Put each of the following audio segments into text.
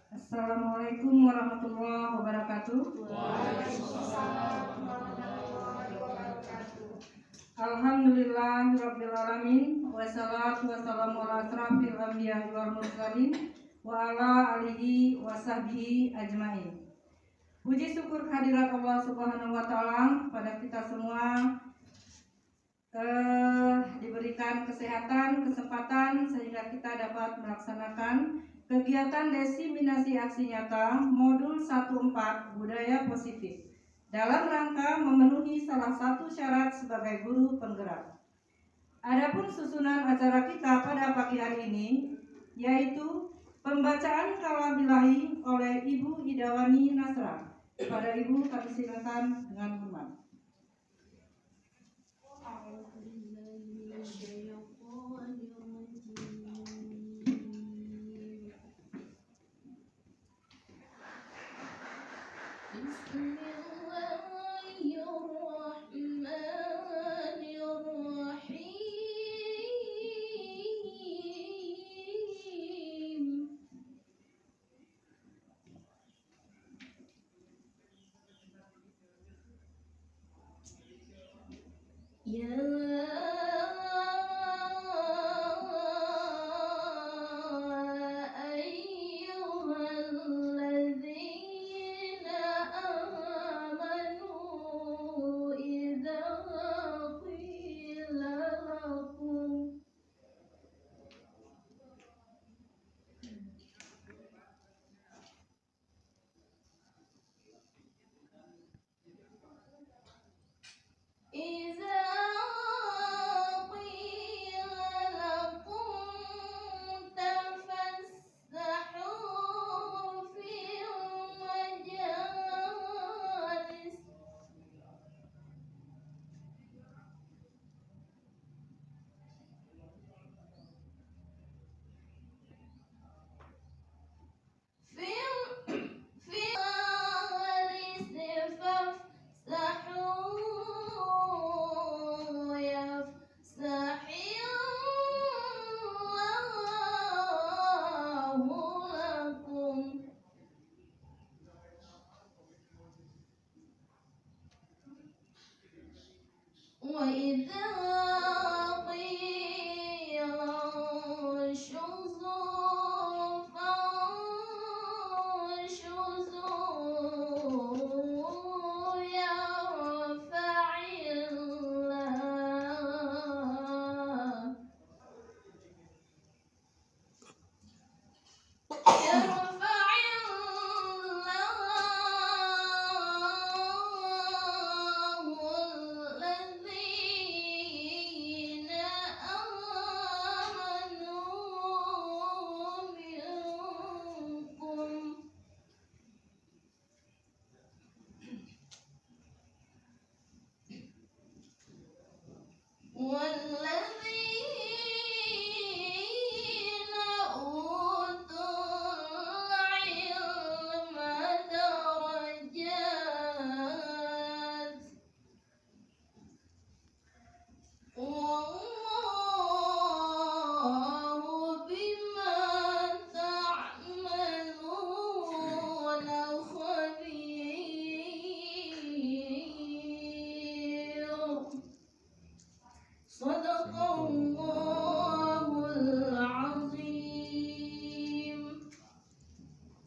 Assalamualaikum warahmatullahi wabarakatuh. Alhamdulillahirabbil alamin wassalatu wassalamu ala asrofil anbiya'i wal mursalin wa ala alihi wa sahbihi ajmain. Puji syukur kehadirat Allah Subhanahu wa taala pada kita semua diberikan kesehatan, kesempatan sehingga kita dapat melaksanakan kegiatan diseminasi aksi nyata modul 14 budaya positif dalam rangka memenuhi salah satu syarat sebagai guru penggerak. Adapun susunan acara kita pada pagi hari ini yaitu pembacaan kalam ilahi oleh Ibu Idawani Nasra. Kepada Ibu kami silakan dengan hormat.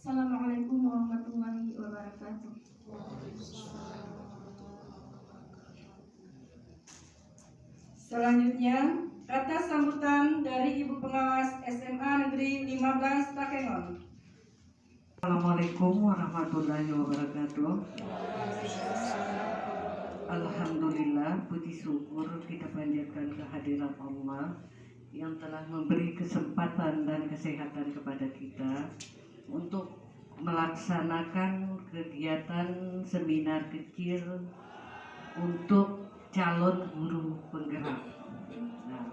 Assalamualaikum warahmatullahi wabarakatuh. Selanjutnya, kata sambutan dari Ibu Pengawas SMA Negeri 15 Takengon. Assalamualaikum warahmatullahi wabarakatuh. Alhamdulillah, puji syukur kita panjatkan kehadiran Allah yang telah memberi kesempatan dan kesehatan kepada kita untuk melaksanakan kegiatan seminar kecil untuk calon guru penggerak. Nah,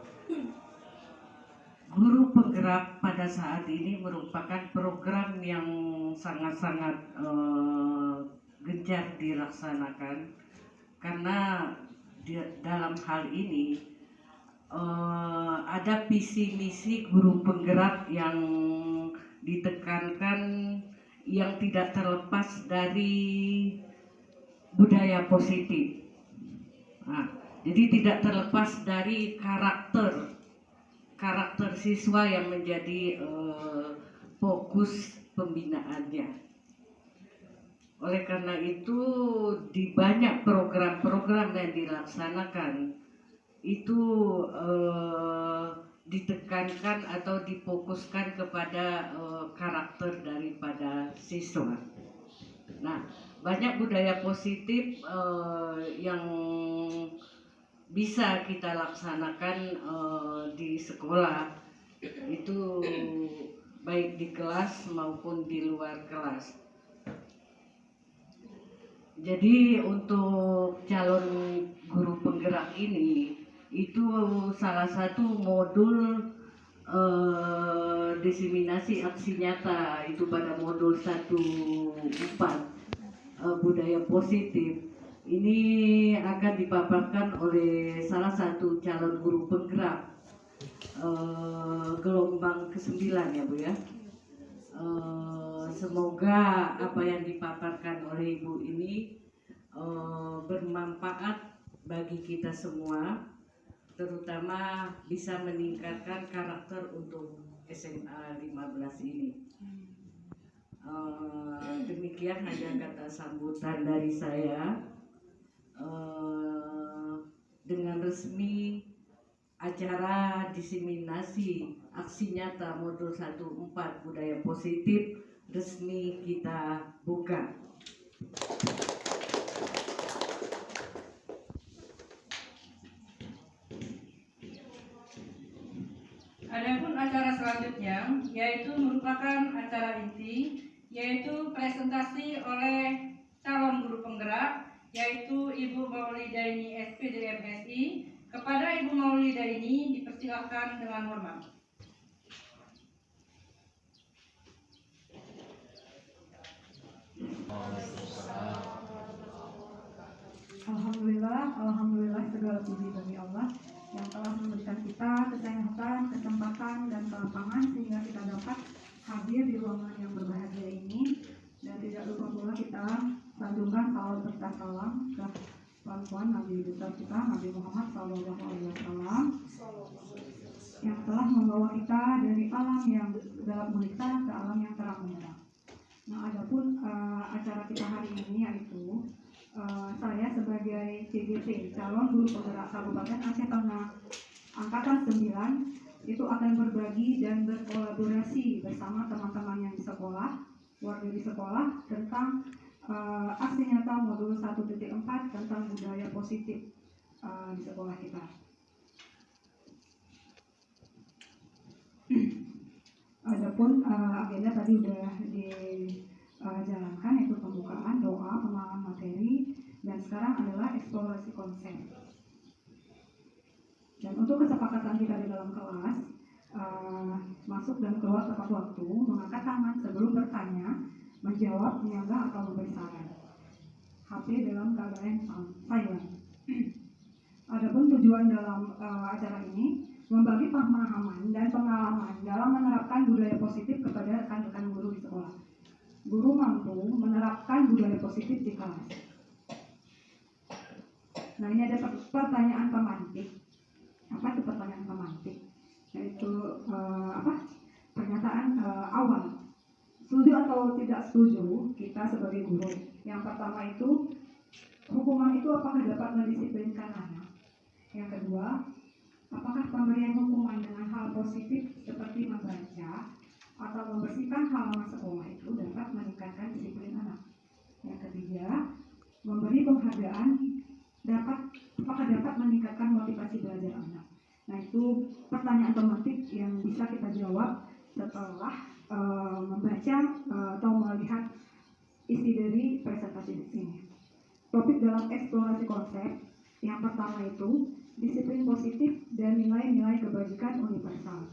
guru penggerak pada saat ini merupakan program yang sangat-sangat gencar dilaksanakan karena dalam hal ini ada visi misi guru penggerak yang ditekankan yang tidak terlepas dari budaya positif. Nah, jadi tidak terlepas dari karakter siswa yang menjadi fokus pembinaannya. Oleh karena itu di banyak program-program yang dilaksanakan itu ditekankan atau difokuskan kepada karakter daripada siswa. Nah, banyak budaya positif yang bisa kita laksanakan di sekolah, itu baik di kelas maupun di luar kelas. Jadi untuk calon guru penggerak ini itu salah satu modul diseminasi aksi nyata itu pada modul 1.4 budaya positif. Ini akan dipaparkan oleh salah satu calon guru penggerak gelombang ke-9 ya Bu ya. Semoga apa yang dipaparkan oleh Ibu ini bermanfaat bagi kita semua, terutama bisa meningkatkan karakter untuk SMA 15 ini. Demikian hanya kata sambutan dari saya. Dengan resmi acara diseminasi aksi nyata modul 1.4 budaya positif resmi kita buka. Adapun acara selanjutnya yaitu merupakan acara inti, yaitu presentasi oleh calon guru penggerak, yaitu Ibu Maulidaini SPD MSI. Kepada Ibu Maulidaini dipersilahkan dengan hormat. Alhamdulillah segala puji bagi Allah yang telah memberikan kita kesehatan, kesempatan, dan kelapangan sehingga kita dapat hadir di ruangan yang berbahagia ini. Dan tidak lupa pula kita sanjungkan salawat serta salam ke panutan Nabi besar kita Nabi Muhammad SAW yang telah membawa kita dari alam yang gelap gulita ke alam yang terang benderang. Nah, adapun acara kita hari ini yaitu saya sebagai CGT, calon guru penggerak Kabupaten Aceh Tengah Angkatan 9, itu akan berbagi dan berkolaborasi bersama teman-teman yang di sekolah, warga di sekolah tentang aksi nyata modul 1.4 tentang budaya positif di sekolah kita. Adapun agenda tadi sudah dijalankan, yaitu pembukaan, doa, pemahaman materi, dan sekarang adalah eksplorasi konsep. Dan untuk kesepakatan kita di dalam kelas, masuk dan keluar tepat waktu, mengangkat tangan sebelum bertanya, menjawab, menyanggah atau memberi saran. HP dalam keadaan silent. Adapun tujuan dalam acara ini membagi pemahaman dan pengalaman dalam menerapkan budaya positif kepada rekan-rekan guru di sekolah. Guru mampu menerapkan budaya positif di kelas. Nah, ini ada pertanyaan pemantik. Apa itu pertanyaan pemantik? Yaitu pernyataan awal. Setuju atau tidak setuju kita sebagai guru. Yang pertama itu, hukuman itu apakah dapat mendisiplinkan anak? Yang kedua, apakah pemberian hukuman dengan hal positif seperti membaca atau membersihkan halaman sekolah itu dapat meningkatkan disiplin anak? Yang ketiga, memberi penghargaan apakah dapat meningkatkan motivasi belajar anak? Nah, itu pertanyaan pemantik yang bisa kita jawab setelah membaca atau melihat isi dari presentasi di sini. Topik dalam eksplorasi konsep yang pertama itu disiplin positif dan nilai-nilai kebajikan universal.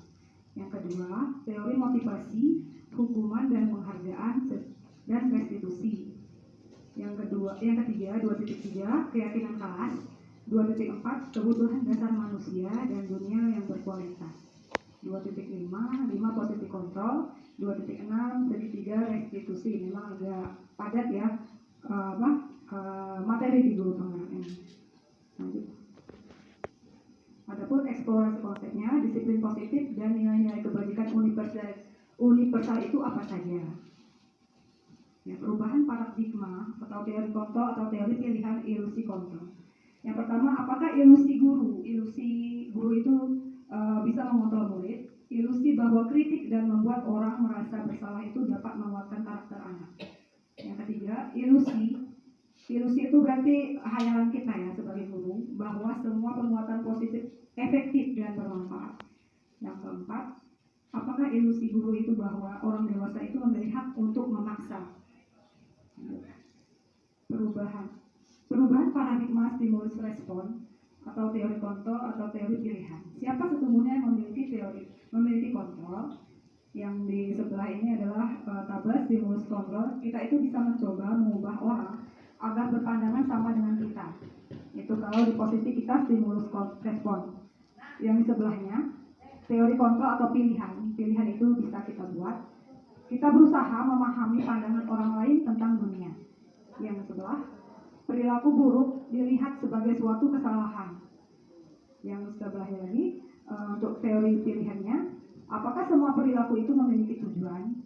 Yang kedua, teori motivasi, hukuman dan penghargaan dan restitusi. Yang ketiga, 2.3 keyakinan kelas. 2.4 kebutuhan dasar manusia dan dunia yang berkualitas. 2.5 2.5, 5 positif kontrol, 2.6 segitiga restitusi. Memang agak padat ya materi di guru penggerak ini. Lanjut. Adapun eksplorasi konsepnya, disiplin positif dan nilai-nilai kebajikan universal itu apa saja? Ya, perubahan paradigma atau teori kontrol atau teori pilihan ilusi kontrol. Yang pertama, apakah ilusi guru? Ilusi guru itu bisa mengontrol murid. Ilusi bahwa kritik dan membuat orang merasa bersalah itu dapat menguatkan karakter anak. Yang ketiga, ilusi. Ilusi itu berarti hayalan kita ya sebagai guru bahwa semua penguatan positif efektif dan bermanfaat. Yang keempat, apakah ilusi guru itu bahwa orang dewasa itu memiliki hak untuk memaksa? Perubahan paradigma stimulus respon atau teori kontrol atau teori pilihan. Siapa sesungguhnya yang memiliki kontrol? Yang di sebelah ini adalah tabel stimulus kontrol. Kita itu bisa mencoba mengubah orang agar berpandangan sama dengan kita. Itu kalau di posisi kita stimulus respon. Yang di sebelahnya teori kontrol atau pilihan. Pilihan itu bisa kita buat. Kita berusaha memahami pandangan orang lain tentang dunia. Yang sebelah, perilaku buruk dilihat sebagai suatu kesalahan. Yang sebelahnya lagi, untuk teori pilihannya, apakah semua perilaku itu memiliki tujuan?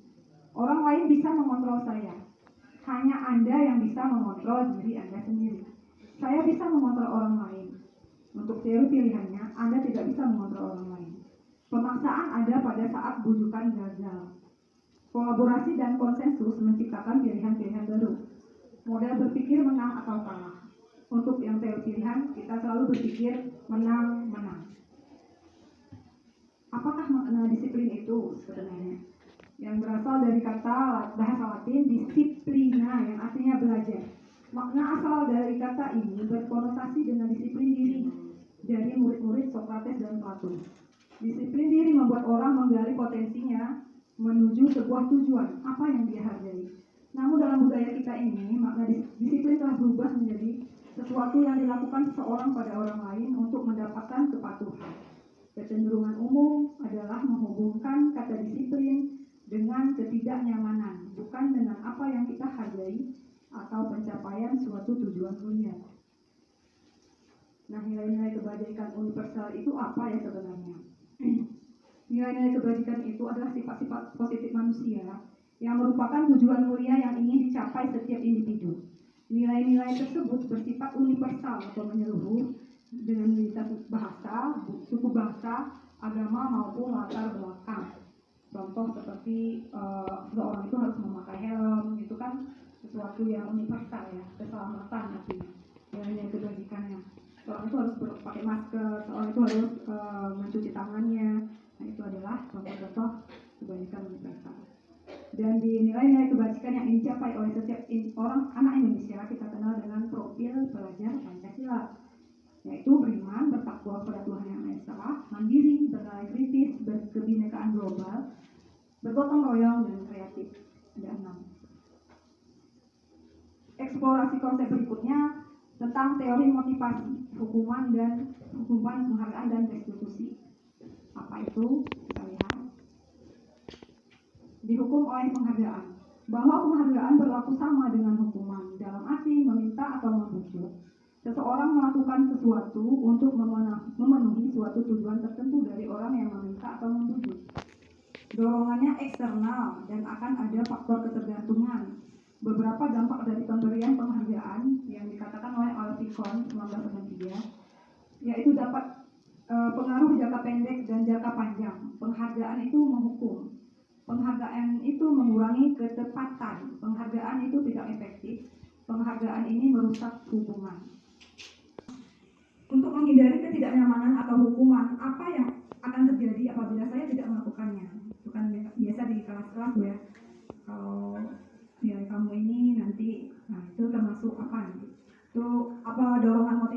Orang lain bisa mengontrol saya. Hanya Anda yang bisa mengontrol diri Anda sendiri. Saya bisa mengontrol orang lain. Untuk teori pilihannya, Anda tidak bisa mengontrol orang lain. Pemaksaan ada pada saat bujukan gagal. Kolaborasi dan konsensus menciptakan pilihan-pilihan baru. Model berpikir menang atau kalah. Untuk yang teori pilihan, kita selalu berpikir menang-menang. Apakah makna disiplin itu sebenarnya? Yang berasal dari kata bahasa Latin disciplina yang artinya belajar. Makna asal dari kata ini berkonotasi dengan disiplin diri dari murid-murid Sokrates dan Plato. Disiplin diri membuat orang menggali potensinya menuju sebuah tujuan, apa yang dia hargai. Namun dalam budaya kita ini, makna disiplin telah berubah menjadi sesuatu yang dilakukan seseorang pada orang lain untuk mendapatkan kepatuhan. Kecenderungan umum adalah menghubungkan kata disiplin dengan ketidaknyamanan, bukan dengan apa yang kita hargai atau pencapaian suatu tujuan mulia. Nah, nilai-nilai kebajikan universal itu apa ya sebenarnya? Nilai-nilai kebajikan itu adalah sifat-sifat positif manusia yang merupakan tujuan mulia yang ingin dicapai setiap individu. Nilai-nilai tersebut bersifat universal atau menyeluruh dengan lintas bahasa, suku bangsa, agama maupun latar belakang. Contoh seperti seseorang itu harus memakai helm, itu kan sesuatu yang universal ya, keselamatan artinya. Nilai-nilai kebajikannya. Seorang itu harus pakai masker, seorang itu harus mencuci tangannya. Nah, itu adalah contoh-contoh kebajikan universal. Dan di nilai-nilai kebajikan yang dicapai oleh setiap orang anak Indonesia kita kenal dengan profil pelajar Pancasila, yaitu beriman, bertakwa kepada Tuhan Yang Maha Esa, mandiri, bernilai kritis, berkebinekaan global, bergotong royong dan kreatif. Ada 6. Eksplorasi konsep berikutnya tentang teori motivasi, hukuman, penghargaan dan restitusi. Apa itu? Kita lihat. Dihukum oleh penghargaan. Bahwa penghargaan berlaku sama dengan hukuman dalam arti meminta atau membujuk. Seseorang melakukan sesuatu untuk memenuhi suatu tujuan tertentu dari orang yang meminta atau membujuk. Dorongannya eksternal dan akan ada faktor ketergantungan. Beberapa dampak dari pemberian penghargaan yang dikatakan oleh Alphicon 1993 yaitu dapat pengaruh jangka pendek dan jangka panjang. Penghargaan itu menghukum. Penghargaan itu mengurangi ketepatan. Penghargaan itu tidak efektif. Penghargaan ini merusak hubungan. Untuk menghindari ketidaknyamanan atau hukuman, apa yang akan terjadi apabila saya tidak melakukannya? Itu kan biasa di kelas-kelas ya. Kalau nilai kamu ini nanti, nah itu termasuk apa nih? Itu apa dorongan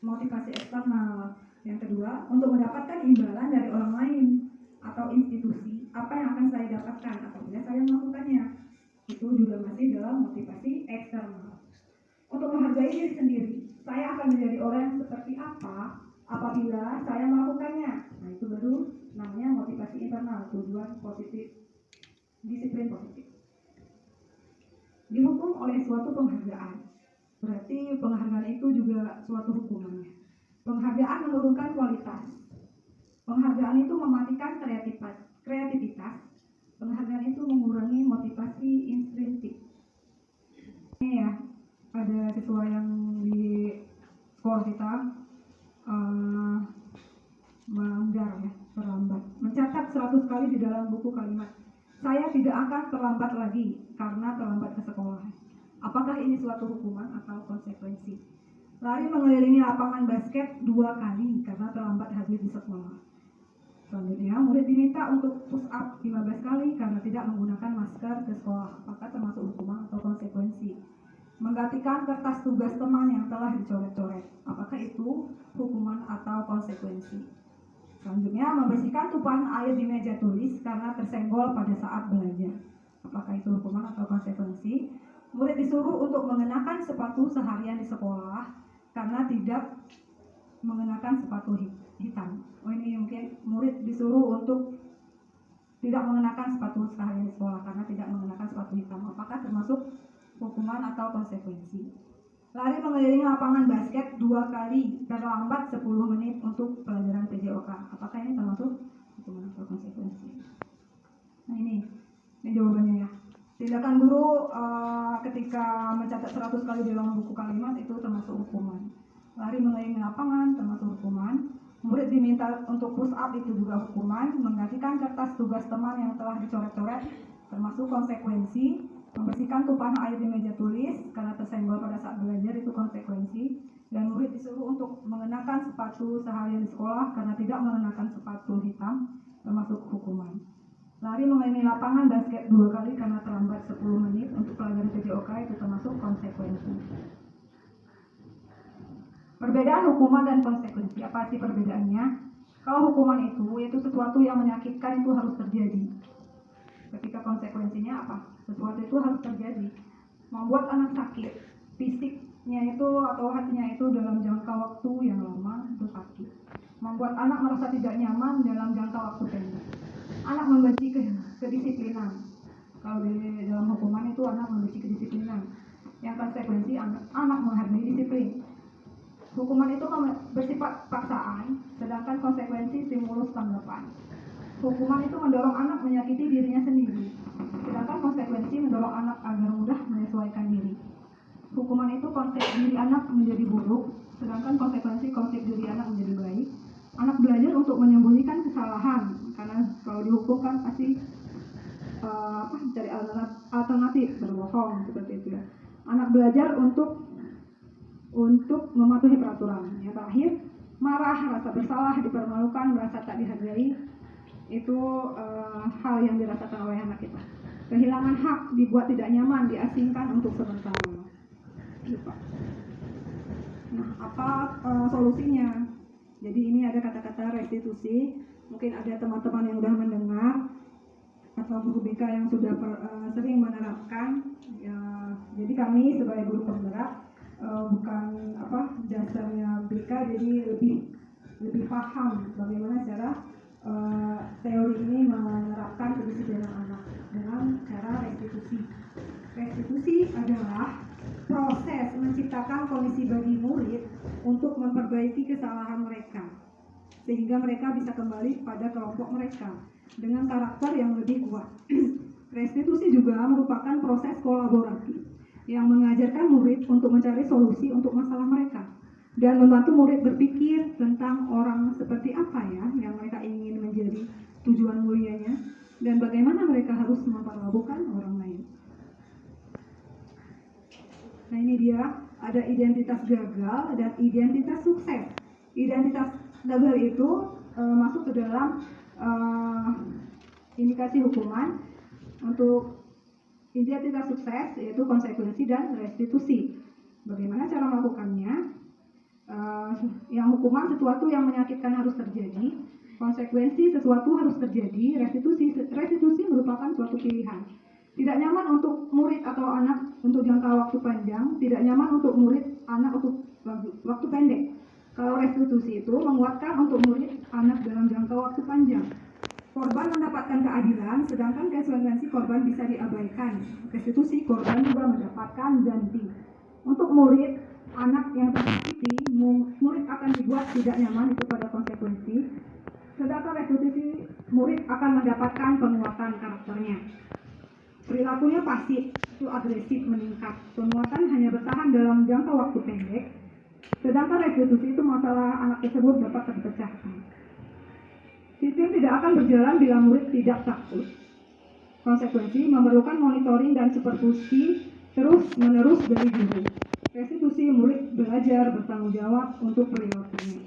motivasi eksternal. Yang kedua, untuk mendapatkan imbalan dari orang lain atau institusi, apa yang akan saya dapatkan apabila saya melakukannya? Itu juga masih dalam motivasi eksternal. Untuk menghargai diri sendiri, saya akan menjadi orang yang seperti apa apabila saya melakukannya. Nah, itu baru namanya motivasi internal, tujuan positif, disiplin positif. Dihukum oleh suatu penghargaan, berarti penghargaan itu juga suatu hukumannya. Penghargaan menurunkan kualitas. Penghargaan itu mematikan kreativitas. Penghargaan itu mengurangi motivasi intrinsik. Ini ya, ada siswa yang di sekolah kita melanggar ya, terlambat. Mencatat 100 kali di dalam buku kalimat, saya tidak akan terlambat lagi karena terlambat ke sekolah. Apakah ini suatu hukuman atau konsekuensi? Lari mengelilingi lapangan basket 2 kali karena terlambat hadir di sekolah. Selanjutnya, murid diminta untuk push up 15 kali karena tidak menggunakan masker ke sekolah. Apakah termasuk hukuman atau konsekuensi? Menggantikan kertas tugas teman yang telah dicoret-coret. Apakah itu hukuman atau konsekuensi? Selanjutnya, membersihkan tumpahan air di meja tulis karena tersenggol pada saat belajar. Apakah itu hukuman atau konsekuensi? Murid disuruh untuk mengenakan sepatu seharian di sekolah karena tidak mengenakan sepatu hitam. Oh, ini mungkin murid disuruh untuk tidak mengenakan sepatu seharian di sekolah karena tidak mengenakan sepatu hitam. Apakah termasuk hukuman atau konsekuensi? Lari mengelilingi lapangan basket 2 kali terlambat 10 menit untuk pelajaran PJOK. Apakah ini termasuk hukuman atau konsekuensi? Nah, ini jawabannya ya. Tindakan guru ketika mencatat 100 kali di dalam buku kalimat itu termasuk hukuman. Lari mengelilingi lapangan termasuk hukuman. Murid diminta untuk push up itu juga hukuman. Menggantikan kertas tugas teman yang telah dicoret-coret termasuk konsekuensi. Membersihkan tumpahan air di meja tulis karena tersenggol pada saat belajar itu konsekuensi. Dan murid disuruh untuk mengenakan sepatu seharian di sekolah karena tidak mengenakan sepatu hitam termasuk hukuman. Lari mengelilingi lapangan basket 2 kali karena terlambat 10 menit untuk pelajaran PJOK itu termasuk konsekuensi. Perbedaan hukuman dan konsekuensi, apa sih perbedaannya? Kalau hukuman itu yaitu sesuatu yang menyakitkan itu harus terjadi. Ketika konsekuensinya apa? Sesuatu itu harus terjadi. Membuat anak sakit, fisiknya itu atau hatinya itu dalam jangka waktu yang lama itu sakit. Membuat anak merasa tidak nyaman dalam jangka waktu pendek. Anak membenci kedisiplinan. Kalau di dalam hukuman itu anak membenci kedisiplinan. Yang konsekuensi anak menghargai disiplin. Hukuman itu bersifat paksaan, sedangkan konsekuensi stimulus tanggapan. Hukuman itu mendorong anak menyakiti dirinya sendiri, sedangkan konsekuensi mendorong anak agar mudah menyesuaikan diri. Hukuman itu konsep diri anak menjadi buruk, sedangkan konsekuensi konsep diri anak menjadi baik. Anak belajar untuk menyembunyikan kesalahan, karena kalau dihukum kan pasti mencari alternatif, berbohong seperti itu ya. Anak belajar untuk mematuhi peraturan. Yang terakhir, marah, rasa bersalah, dipermalukan, merasa tak dihargai, itu hal yang dirasakan oleh anak kita. Kehilangan hak, dibuat tidak nyaman, diasingkan untuk sementara. Nah, apa solusinya? Jadi ini ada kata-kata restitusi. Mungkin ada teman-teman yang sudah mendengar atau guru BK yang sudah sering menerapkan. Ya, jadi kami sebagai guru penggerak bukan dasarnya BK, jadi lebih paham bagaimana cara teori ini menerapkan kedisiplinan anak dengan cara restitusi. Restitusi adalah proses menciptakan kondisi bagi murid untuk memperbaiki kesalahan mereka sehingga mereka bisa kembali pada kelompok mereka dengan karakter yang lebih kuat. Restitusi juga merupakan proses kolaborasi yang mengajarkan murid untuk mencari solusi untuk masalah mereka dan membantu murid berpikir tentang orang seperti apa ya yang mereka ingin menjadi tujuan mulianya dan bagaimana mereka harus memperlakukan orang lain. Nah, ini dia, ada identitas gagal dan identitas sukses. Identitas gagal itu masuk ke dalam indikasi hukuman. Untuk identitas sukses yaitu konsekuensi dan restitusi. Bagaimana cara melakukannya? Yang hukuman sesuatu yang menyakitkan harus terjadi, konsekuensi sesuatu harus terjadi, restitusi merupakan suatu pilihan. Tidak nyaman untuk murid atau anak untuk jangka waktu panjang, tidak nyaman untuk murid anak untuk waktu pendek. Kalau restitusi itu menguatkan untuk murid anak dalam jangka waktu panjang. korban mendapatkan keadilan, sedangkan konsekuensi korban bisa diabaikan. Restitusi korban juga mendapatkan ganti. Untuk murid, anak yang tersakiti, murid akan dibuat tidak nyaman itu pada konsekuensi. Sedangkan restitusi, murid akan mendapatkan penguatan karakternya. Perilakunya pasif, itu agresif meningkat. Penguatan hanya bertahan dalam jangka waktu pendek. Sedangkan restitusi itu masalah anak tersebut dapat terpecahkan. Sistem tidak akan berjalan bila murid tidak takut. Konsekuensi memerlukan monitoring dan supervisi terus-menerus dari guru. Restitusi, murid belajar bertanggung jawab untuk perilakunya.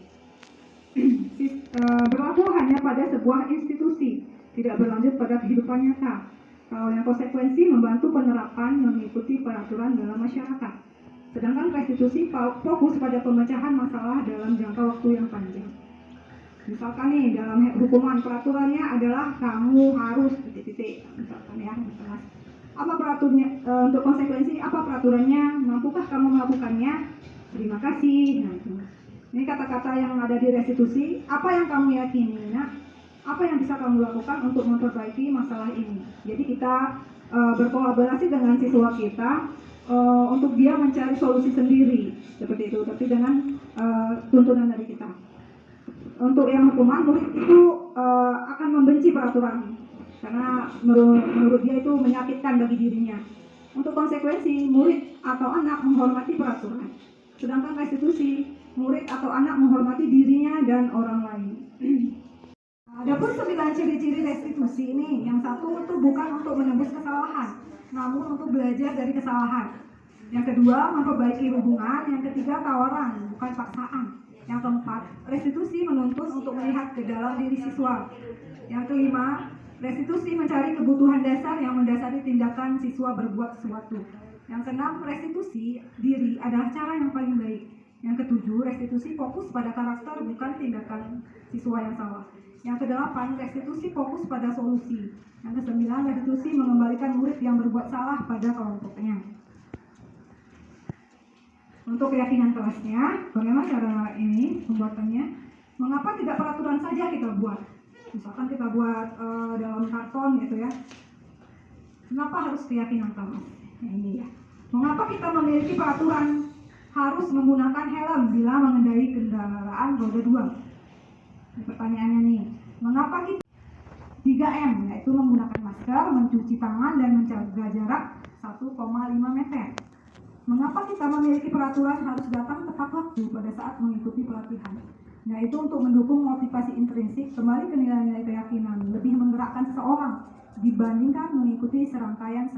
Berlaku hanya pada sebuah institusi, tidak berlanjut pada kehidupan nyata. Kalau yang konsekuensi membantu penerapan mengikuti peraturan dalam masyarakat. Sedangkan restitusi fokus pada pemecahan masalah dalam jangka waktu yang panjang. Misalkan nih dalam hukuman peraturannya adalah kamu harus titik-titik, misalkan ya, misalkan. Apa peraturannya? Untuk konsekuensi apa peraturannya? Mampukah kamu melakukannya? Terima kasih. Nah, ini kata-kata yang ada di restitusi. Apa yang kamu yakini? Nah, apa yang bisa kamu lakukan untuk memperbaiki masalah ini? Jadi kita berkolaborasi dengan siswa kita untuk dia mencari solusi sendiri seperti itu, tapi dengan tuntunan dari kita. Untuk yang hukuman, murid itu akan membenci peraturan karena menurut dia itu menyakitkan bagi dirinya. Untuk konsekuensi, murid atau anak menghormati peraturan. Sedangkan restitusi, murid atau anak menghormati dirinya dan orang lain. Adapun 9 ciri-ciri restitusi ini, yang satu itu bukan untuk menembus kesalahan, namun untuk belajar dari kesalahan. Yang kedua, memperbaiki hubungan. Yang ketiga, tawaran, bukan paksaan. Yang keempat, restitusi menuntun untuk melihat ke dalam diri siswa. Yang kelima, restitusi mencari kebutuhan dasar yang mendasari tindakan siswa berbuat sesuatu. Yang keenam, restitusi diri adalah cara yang paling baik. Yang ketujuh, restitusi fokus pada karakter bukan tindakan siswa yang salah. Yang kedelapan, restitusi fokus pada solusi. Yang kesembilan, restitusi mengembalikan murid yang berbuat salah pada kelompoknya. Untuk keyakinan kelasnya, bagaimana cara ini pembuatannya? Mengapa tidak peraturan saja kita buat? Misalkan kita buat dalam karton gitu ya. Kenapa harus keyakinan kelas? Nah, ini ya. Mengapa kita memiliki peraturan harus menggunakan helm bila mengendarai kendaraan roda 2? Ini pertanyaannya nih. Mengapa kita 3M, yaitu menggunakan masker, mencuci tangan, dan menjaga jarak 1,5 meter? Mengapa kita memiliki peraturan harus datang tepat waktu pada saat mengikuti pelatihan? Nah, itu untuk mendukung motivasi intrinsik, kembali ke nilai-nilai keyakinan, lebih menggerakkan seseorang dibandingkan mengikuti serangkaian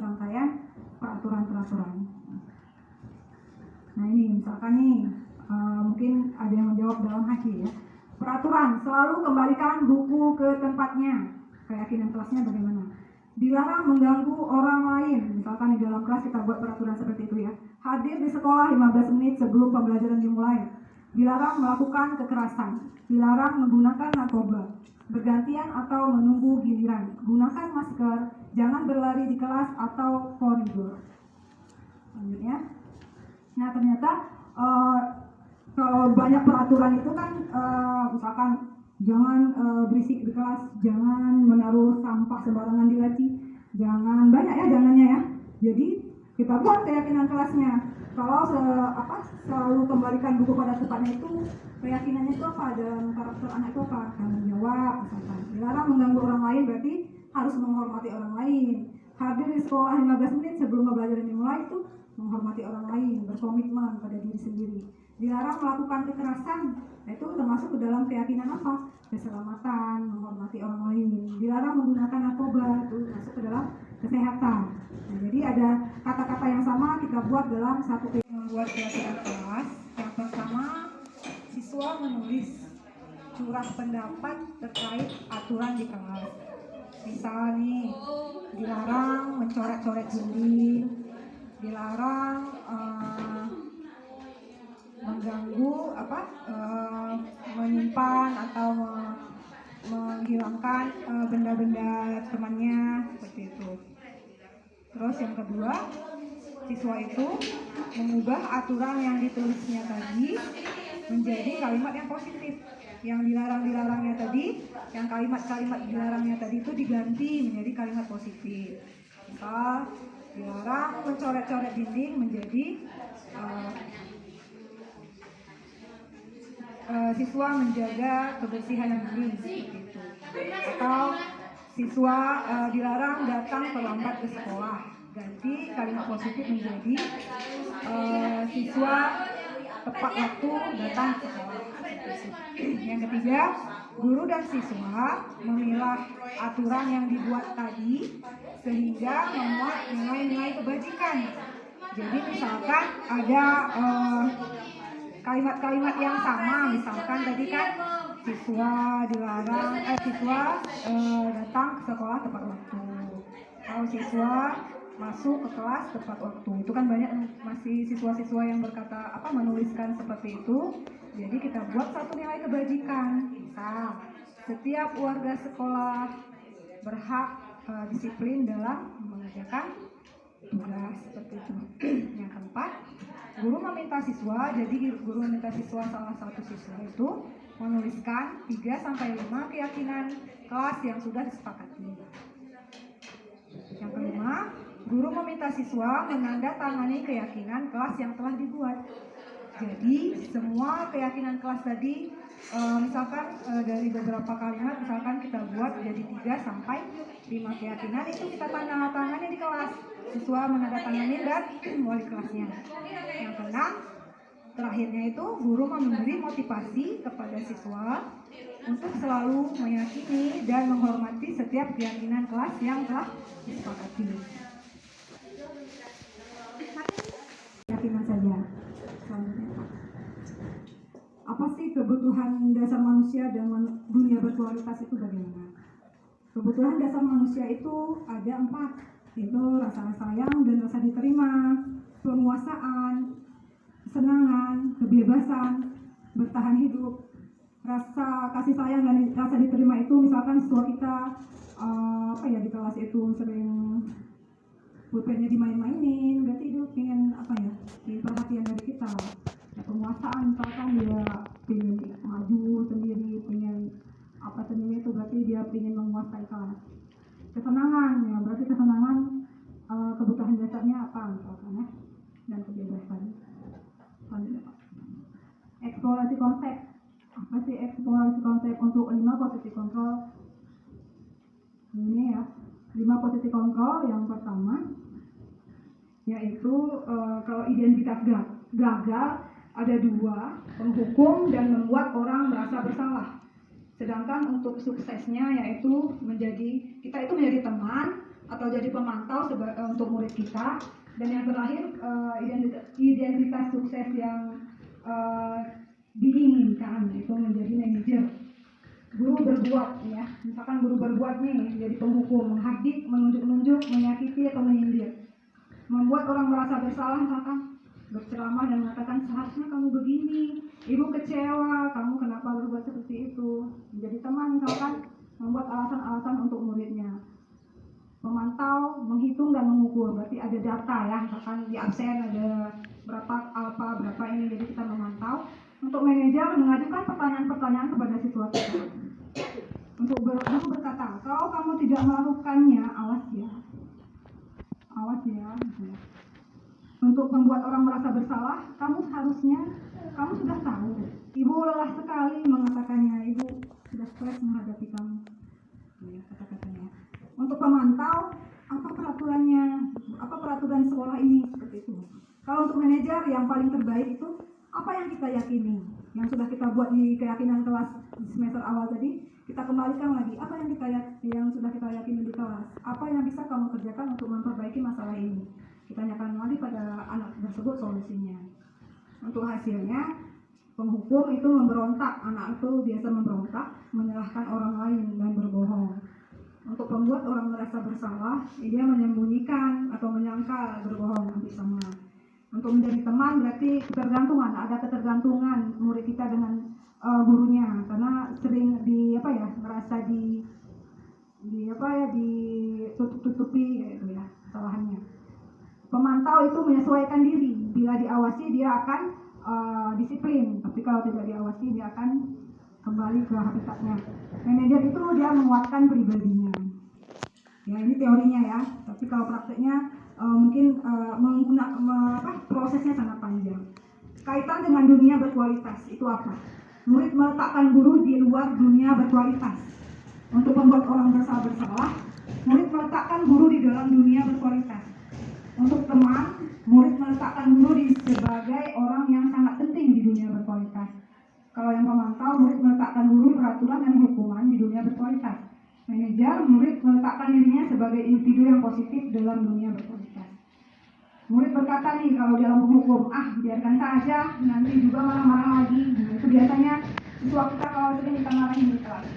peraturan-peraturan. Nah, ini misalkan nih, mungkin ada yang menjawab dalam hati ya. Peraturan, selalu kembalikan buku ke tempatnya. Keyakinan kelasnya bagaimana? Dilarang mengganggu orang lain. Misalkan di dalam kelas kita buat peraturan seperti itu ya. Hadir di sekolah 15 menit sebelum pembelajaran dimulai. Dilarang melakukan kekerasan. Dilarang menggunakan narkoba. Bergantian atau menunggu giliran. Gunakan masker. Jangan berlari di kelas atau koridor. Lanjutnya. Nah, ternyata kalau banyak peraturan itu kan misalkan jangan berisik di kelas, jangan menaruh sampah sembarangan di laci, jangan banyak ya jangannya ya. Jadi kita buat keyakinan kelasnya. Kalau selalu kembalikan buku pada tempatnya itu keyakinannya itu apa, dan karakter anak itu apa? Tanggung jawab misalkan. Dilarang mengganggu orang lain berarti harus menghormati orang lain. Hadir di sekolah 15 menit sebelum pembelajaran dimulai itu menghormati orang lain, berkomitmen pada diri sendiri. Dilarang melakukan kekerasan, itu termasuk ke dalam keyakinan apa? Keselamatan, menghormati orang lain. Dilarang menggunakan narkoba, itu masuk ke dalam kesehatan. Nah, jadi ada kata-kata yang sama kita buat dalam satu membuat keyakinan kelas. Yang pertama, siswa menulis curah pendapat terkait aturan di kelas. Misalnya nih, dilarang mencoret-coret dinding, dilarang mengganggu menyimpan atau menghilangkan benda-benda temannya seperti itu. Terus yang kedua, siswa itu mengubah aturan yang ditulisnya tadi menjadi kalimat yang positif. yang dilarang-dilarangnya tadi, yang kalimat-kalimat dilarangnya tadi itu diganti menjadi kalimat positif. Misal dilarang mencoret-coret dinding menjadi siswa menjaga kebersihan dinding seperti itu. Atau siswa dilarang datang terlambat ke sekolah, ganti kalimat positif menjadi siswa tepat waktu datang ke sekolah. Yang ketiga, guru dan siswa memilah aturan yang dibuat tadi sehingga memuat nilai-nilai kebajikan. Jadi misalkan ada kalimat-kalimat yang sama, misalkan tadi kan siswa dilarang datang ke sekolah tepat waktu, atau siswa masuk ke kelas tepat waktu. Itu kan banyak masih siswa-siswa yang menuliskan seperti itu. Jadi kita buat satu nilai kebajikan. Misal, setiap warga sekolah berhak disiplin dalam mengerjakan tugas seperti itu. Yang keempat, guru meminta siswa, jadi guru meminta siswa salah satu siswa itu menuliskan 3-5 keyakinan kelas yang sudah disepakati. Yang kelima, guru meminta siswa menandatangani keyakinan kelas yang telah dibuat. Jadi semua keyakinan kelas tadi, misalkan dari beberapa kalimat, misalkan kita buat jadi 3-5 keyakinan, itu kita tanda-tangani di kelas. Siswa menandatangani dan wali kelasnya. Yang keenam, terakhirnya itu guru memberi motivasi kepada siswa untuk selalu meyakini dan menghormati setiap keyakinan kelas yang telah disepakati. Keyakinan saja. Selanjutnya, apa sih kebutuhan dasar manusia dan dunia berkualitas itu bagaimana? Kebutuhan dasar manusia itu ada 4, yaitu rasa sayang dan rasa diterima, penguasaan, kesenangan, kebebasan, bertahan hidup. Rasa kasih sayang dan rasa diterima itu misalkan siswa kita di kelas itu sering pulpennya dimain-mainin, berarti dia pengen perhatian dari kita. Ya, penguasaan, misalkan dia pengen maju sendiri, pengen sendiri, itu berarti dia pengen menguasai kelas. Kesenangan, ya berarti kesenangan kebutuhan dasarnya apa misalkan ya, dan kebebasan. Eksplorasi konsep. Apa sih eksplorasi konsep untuk 5 posisi kontrol? Ini ya, 5 posisi kontrol. Yang pertama yaitu kalau identitas gagal ada 2, menghukum dan membuat orang merasa bersalah. Sedangkan untuk suksesnya yaitu kita itu menjadi teman atau jadi pemantau untuk murid kita. Dan yang terakhir identitas sukses yang diinginkan itu menjadi manajer. Guru berbuat ya, misalkan guru berbuat nih jadi penghukum, menghadik, menunjuk-nunjuk, menyakiti atau menyindir, membuat orang merasa bersalah, misalkan berceramah dan mengatakan seharusnya kamu begini, ibu kecewa, kamu kenapa berbuat seperti itu. Menjadi teman misalkan membuat alasan-alasan untuk muridnya. Memantau, menghitung dan mengukur, berarti ada data ya, misalkan di absen ada berapa alfa, berapa ini, jadi kita memantau. Untuk manajer mengajukan pertanyaan-pertanyaan kepada siswa kita. Untuk guru berkata, kalau kamu tidak melakukannya, awas ya. Untuk membuat orang merasa bersalah, kamu sudah tahu. Ibu lelah sekali mengatakannya, ibu sudah stres menghadapi kamu. Ya, kata-katanya. Untuk pemantau, apa peraturannya, apa peraturan sekolah ini, seperti itu. Kalau untuk manajer yang paling terbaik itu apa yang kita yakini, yang sudah kita buat di keyakinan kelas di semester awal tadi, kita kembalikan lagi apa yang sudah kita yakini di kelas, apa yang bisa kamu kerjakan untuk memperbaiki masalah ini. Kita tanyakan lagi pada anak tersebut solusinya. Untuk hasilnya, penghukum itu memberontak, anak itu biasa memberontak, menyalahkan orang lain dan berbohong. Untuk membuat orang merasa bersalah, dia menyembunyikan atau menyangkal, berbohong, hampir sama. Untuk menjadi teman berarti ketergantungan, ada ketergantungan murid kita dengan gurunya, karena sering merasa ditutup-tutupi gitu ya kesalahannya. Pemantau itu menyesuaikan diri, bila diawasi dia akan disiplin, tapi kalau tidak diawasi dia akan kembali ke habitatnya. Manajer itu dia menguatkan pribadinya. Ya ini teorinya ya, tapi kalau prakteknya mungkin prosesnya sangat panjang. Kaitan dengan dunia berkualitas itu apa? Murid meletakkan guru di luar dunia berkualitas. Untuk membuat orang bersalah, murid meletakkan guru di dalam dunia berkualitas. Untuk teman, murid meletakkan guru sebagai orang yang sangat penting di dunia berkualitas. Kalau yang pemantau, murid meletakkan guru peraturan dan hukuman di dunia berkualitas. Manajer, murid meletakkan dirinya sebagai individu yang positif dalam dunia berkualitas. Murid berkata nih, kalau dalam hukum, biarkan saja, nanti juga marah-marah lagi. Nah, itu biasanya siswa kita kalau sering kita marahin di kelas.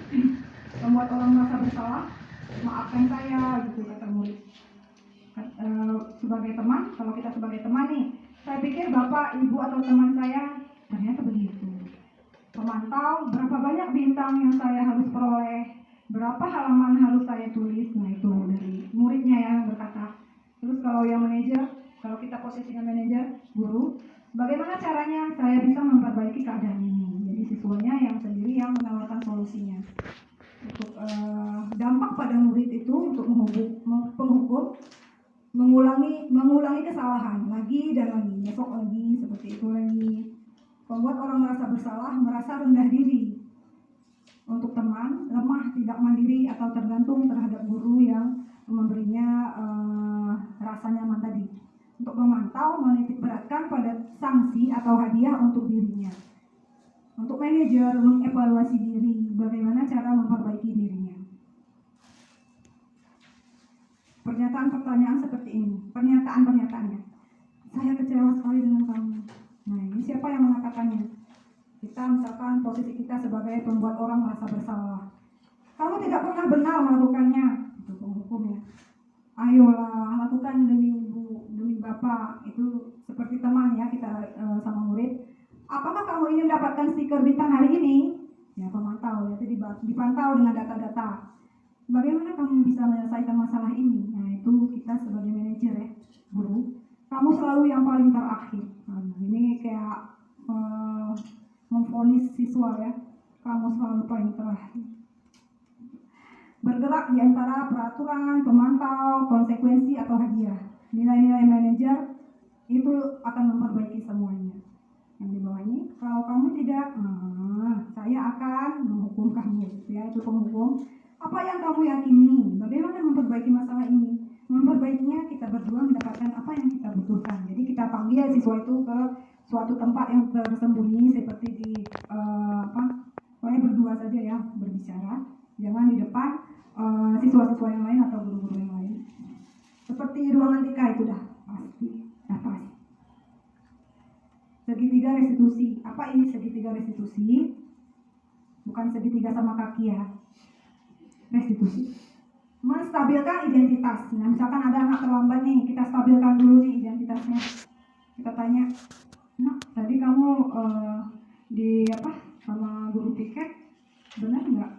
Membuat orang merasa bersalah, maafkan saya, gitu kata murid. Sebagai teman, kalau kita sebagai teman nih, saya pikir bapak, ibu atau teman saya ternyata begitu. Pemantau, berapa banyak bintang yang saya harus peroleh, berapa halaman harus saya tulis. Nah itu dari muridnya yang berkata. Terus kalau yang manajer, kalau kita posisinya manajer, guru, bagaimana caranya saya bisa memperbaiki keadaan ini? Jadi siswanya yang sendiri yang menawarkan solusinya. Untuk dampak pada murid itu untuk penghukum mengulangi kesalahan lagi dan lagi, besok lagi, seperti itu lagi. Membuat orang merasa bersalah, merasa rendah diri. Untuk teman, lemah, tidak mandiri atau tergantung terhadap guru yang memberinya rasa nyaman tadi. Untuk memantau, menitik beratkan pada sanksi atau hadiah untuk dirinya. Untuk manajer, mengevaluasi diri, bagaimana cara memperbaiki dirinya. Pernyataan pertanyaan seperti ini, pernyataan-pernyataannya. Saya kecewa sekali dengan kamu. Nah, ini siapa yang mengatakannya? Kita misalkan posisi kita sebagai pembuat orang merasa bersalah. Kamu tidak pernah benar melakukannya. Itu penghukum ya. Ayolah, lakukan demi ibu, demi bapak. Itu seperti teman ya kita sama murid. Apakah kamu ingin mendapatkan stiker bintang hari ini? Ya pemantau, ya dipantau dengan data-data. Bagaimana kamu bisa menyelesaikan masalah ini? Nah itu kita sebagai manajer ya, guru. Kamu selalu yang paling terakhir. Nah, ini kayak memvonis siswa ya. Kamu selalu paling terakhir. Bergerak di antara peraturan, pemantau, konsekuensi atau hadiah. Nilai-nilai manajer itu akan memperbaiki semuanya. Yang di bawah ini, kalau kamu tidak, saya akan menghukum kamu. Ya, itu penghukum. Apa yang kamu yakini? Bagaimana memperbaiki masalah ini? Memperbaikinya kita berdua mendapatkan apa yang kita butuhkan. Jadi kita panggil siswa itu ke suatu tempat yang tersembunyi seperti di pokoknya berdua saja ya berbicara. Jangan di depan siswa-siswa yang lain atau guru-guru yang lain. Seperti ruangan nikah itu dah pasti. Segitiga restitusi. Apa ini segitiga restitusi? Bukan segitiga sama kaki ya. Restitusi. Menstabilkan identitas. Nah, misalkan ada anak terlambat nih, kita stabilkan dulu nih identitasnya. Kita tanya, "Nak, tadi kamu sama guru piket benar nggak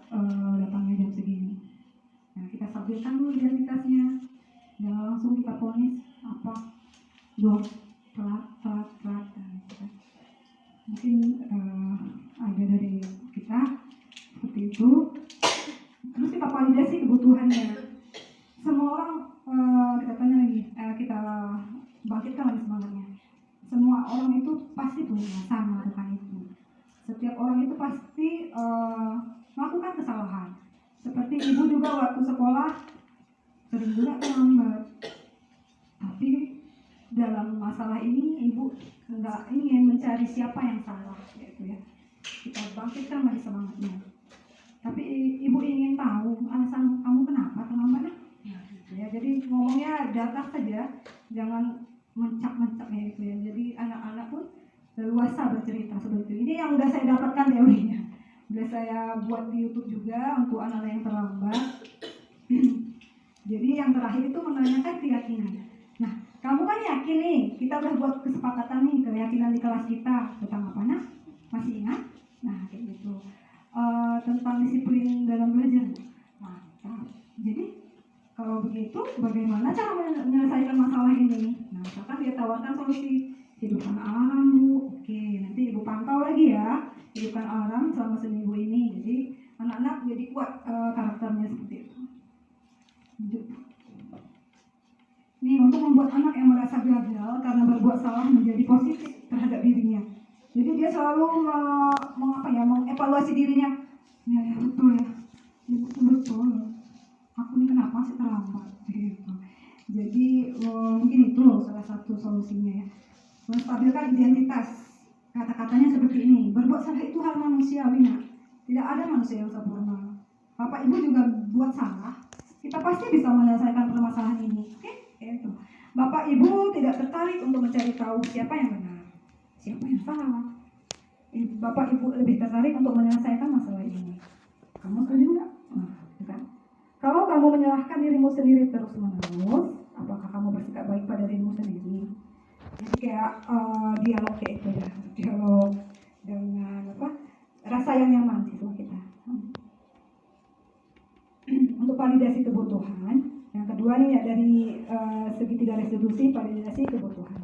datangnya jam segini?" Nah, kita stabilkan dulu identitasnya. Jangan langsung kita vonis telat. Mungkin ada dari kita seperti itu. Terus kita validasi kebutuhannya. Semua orang kita tanya lagi, kita bangkitkan lagi semangatnya. Semua orang itu pasti punya rasa melakukan itu. Setiap orang itu pasti melakukan kesalahan. Seperti ibu juga waktu sekolah sering juga terlambat. Tapi dalam masalah ini ibu nggak ingin mencari siapa yang salah, gitu ya. Kita bangkitkan lagi semangatnya. Tapi ibu ingin tahu alasan kamu kenapa terlambat, ya. Jadi ngomongnya datar saja, jangan mencak-mencak ya, gitu ya. Jadi anak-anak pun leluasa bercerita seperti itu. Ini yang udah saya dapatkan teorinya, udah saya buat di YouTube juga untuk anak-anak yang terlambat. Jadi yang terakhir itu menanyakan keyakinan. Nah, kamu kan yakin nih, kita udah buat kesepakatan nih keyakinan di kelas kita tentang apa, nak? Masih ingat? Nah, kayak gitu. Tentang disiplin dalam belajar. Mantap. Jadi kalau begitu, bagaimana cara menyelesaikan masalah ini? Nah, misalkan dia tawarkan solusi hidup anak-anak, Bu. Oke, nanti ibu pantau lagi ya. kehidupan orang selama seminggu ini. Jadi anak-anak jadi kuat karakternya seperti itu. Lanjut. Ini untuk membuat anak yang merasa gagal karena berbuat salah menjadi positif terhadap dirinya. Jadi dia selalu mengevaluasi dirinya. Ya betul ya, betul. Aku ini kenapa sih terlambat? Gitu. Jadi mungkin itu salah satu solusinya ya. Menstabilkan identitas. Kata-katanya seperti ini. Berbuat salah itu hal manusiawi, nak. Tidak ada manusia yang sempurna. Bapak Ibu juga buat salah. Kita pasti bisa menyelesaikan permasalahan ini. Oke? Itu. Bapak Ibu tidak tertarik untuk mencari tahu siapa yang benar, siapa yang salah. Bapak Ibu lebih tertarik untuk menyelesaikan masalah ini. Kamu setuju nggak? Nah, kan? Kalau kamu menyalahkan dirimu sendiri terus-menerus, apakah kamu bersikap baik pada dirimu sendiri? Jadi kayak dialog kayak itu ya, dialog dengan rasa yang nyaman siswa kita. Untuk validasi kebutuhan, yang kedua nih ya dari segitiga restitusi validasi kebutuhan.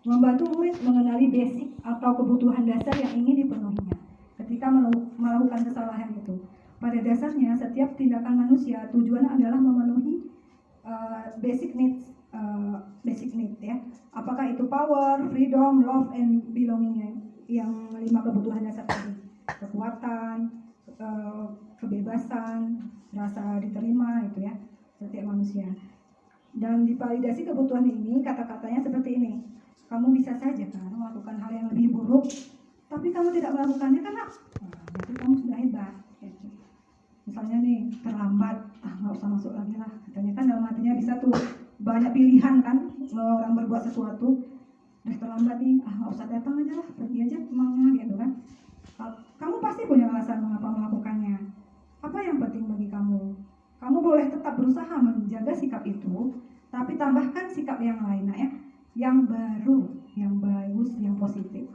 Membantu murid mengenali basic atau kebutuhan dasar yang ingin dipenuhinya ketika melakukan kesalahan itu. Pada dasarnya setiap tindakan manusia tujuannya adalah memenuhi basic needs ya. Apakah itu power, freedom, love, and belonging yang 5 kebutuhan dasar tadi. Kekuatan, kebebasan, rasa diterima itu ya setiap manusia. Dan di validasi kebutuhan ini kata-katanya seperti ini. Kamu bisa saja kan melakukan hal yang lebih buruk, tapi kamu tidak melakukannya karena berarti kamu sudah hebat. Gitu. Misalnya nih terlambat, nggak usah masuk lagi lah. Katanya kan dalam hatinya bisa tuh banyak pilihan kan orang berbuat sesuatu. Udah terlambat nih, nggak usah datang aja lah, pergi aja kemana gitu kan. Kamu pasti punya alasan mengapa melakukannya. Apa yang penting bagi kamu? Kamu boleh tetap berusaha menjaga sikap itu, tapi tambahkan sikap yang lain, ya, yang baru, yang bagus, yang positif.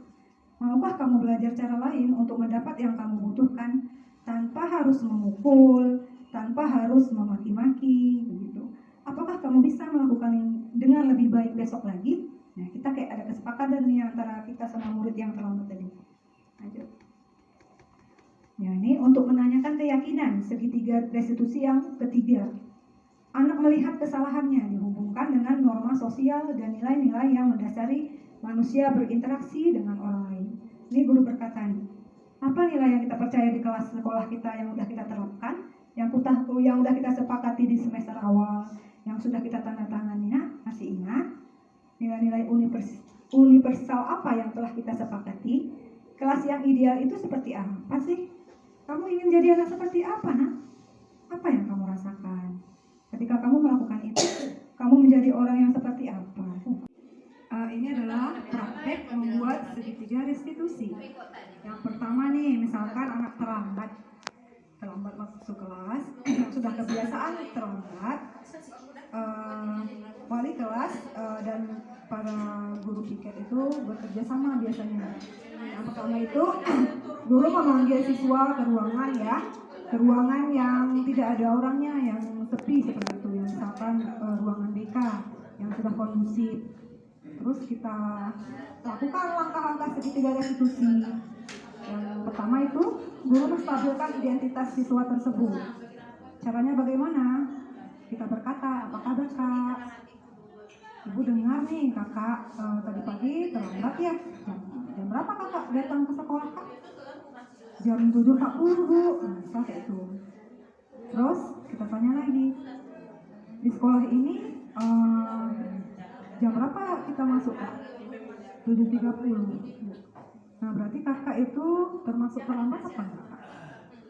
Maukah kamu belajar cara lain untuk mendapat yang kamu butuhkan tanpa harus memukul, tanpa harus memaki-maki, begitu? Apakah kamu bisa melakukan dengan lebih baik besok lagi? Nah, kita kayak ada kesepakatan nih antara kita sama murid yang terlambat tadi. Lanjut. Ya, ini untuk menanyakan keyakinan segitiga restitusi yang ketiga. Anak melihat kesalahannya dihubungkan dengan norma sosial dan nilai-nilai yang mendasari manusia berinteraksi dengan orang lain. Ini guru berkata nih, apa nilai yang kita percaya di kelas sekolah kita yang sudah kita terapkan, yang sudah kita sepakati di semester awal, yang sudah kita tanda tangani. Nah, masih ingat nilai-nilai universal apa yang telah kita sepakati? Kelas yang ideal itu seperti apa sih? Kamu ingin jadi anak seperti apa, nak? Apa yang kamu rasakan? Ketika kamu melakukan itu, kamu menjadi orang yang seperti apa? Ini adalah praktek membuat segitiga restitusi. Yang pertama nih, misalkan anak terlambat masuk kelas, sudah kebiasaan terlambat, wali kelas dan para guru piket itu bekerja sama biasanya. Yang pertama itu, guru memanggil siswa ke ruangan ya, ke ruangan yang tidak ada orangnya, yang sepi seperti itu, yang misalkan ruangan BK yang sudah kondusif. Terus kita lakukan langkah-langkah segitiga restitusi. Yang pertama itu, guru menstabilkan identitas siswa tersebut. Caranya bagaimana? Kita berkata, apa kabar kak? Ibu dengar nih kakak tadi pagi terlambat ya. Jam berapa kakak datang ke sekolah kak? Jam 7.40 bu. Nah, kayak itu. Terus kita tanya lagi, di sekolah ini jam berapa kita masuk kak? 7.30. Nah berarti kakak itu termasuk terlambat apa enggak?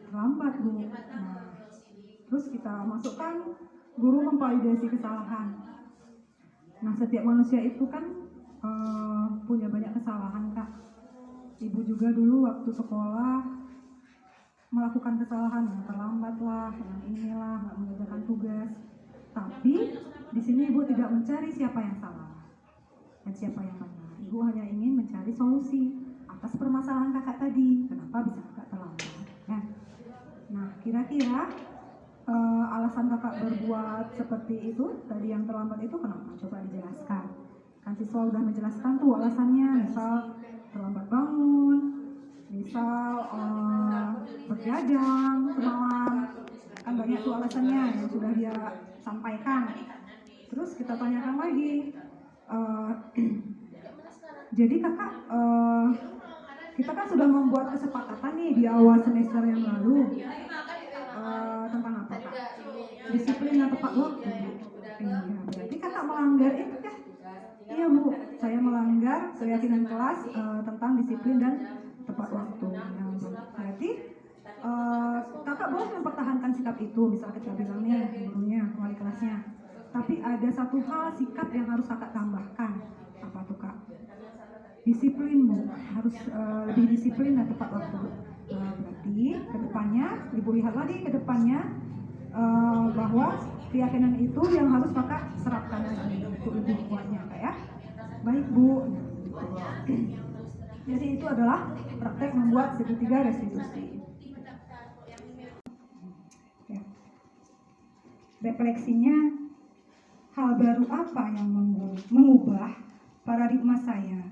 Terlambat bu. Nah, terus kita masukkan, guru memvalidasi kesalahan. Nah setiap manusia itu kan punya banyak kesalahan kak. Ibu juga dulu waktu sekolah melakukan kesalahan, terlambat lah, yang inilah, nggak mengerjakan tugas. Tapi di sini ibu tidak mencari siapa yang salah dan siapa yang benar. Ibu hanya ingin mencari solusi atas permasalahan kakak tadi. Kenapa bisa kakak terlambat? Ya. Nah, kira-kira alasan kakak berbuat seperti itu tadi yang terlambat itu kenapa? Coba dijelaskan. Kan siswa udah menjelaskan tuh alasannya, misal terlambat bangun, misal berjajang semalam, kan banyak tuh alasannya yang sudah dia sampaikan. Terus kita tanyakan lagi, jadi kakak, kita kan sudah membuat kesepakatan nih di awal semester yang lalu tentang apa kak? Disiplin dan tepat waktu. Iya, berarti kakak melanggar itu kan? Iya bu, saya melanggar keyakinan kelas tentang disiplin dan tepat waktu. Nah, berarti kakak boleh mempertahankan sikap itu, misal kita bilang nih gurunya, wali kelasnya. Tapi ada satu hal sikap yang harus kakak tambahkan. Apa tuh kak? Disiplin bu, harus lebih disiplin dan tepat waktu. Berarti kedepannya, ibu lihat lagi kedepannya bahwa keyakinan itu yang harus kakak serapkan lagi untuk lebih kuatnya kak ya. Baik bu. Jadi itu adalah praktek membuat segitiga restitusi. Ya. Refleksinya, hal baru apa yang mengubah paradigma saya?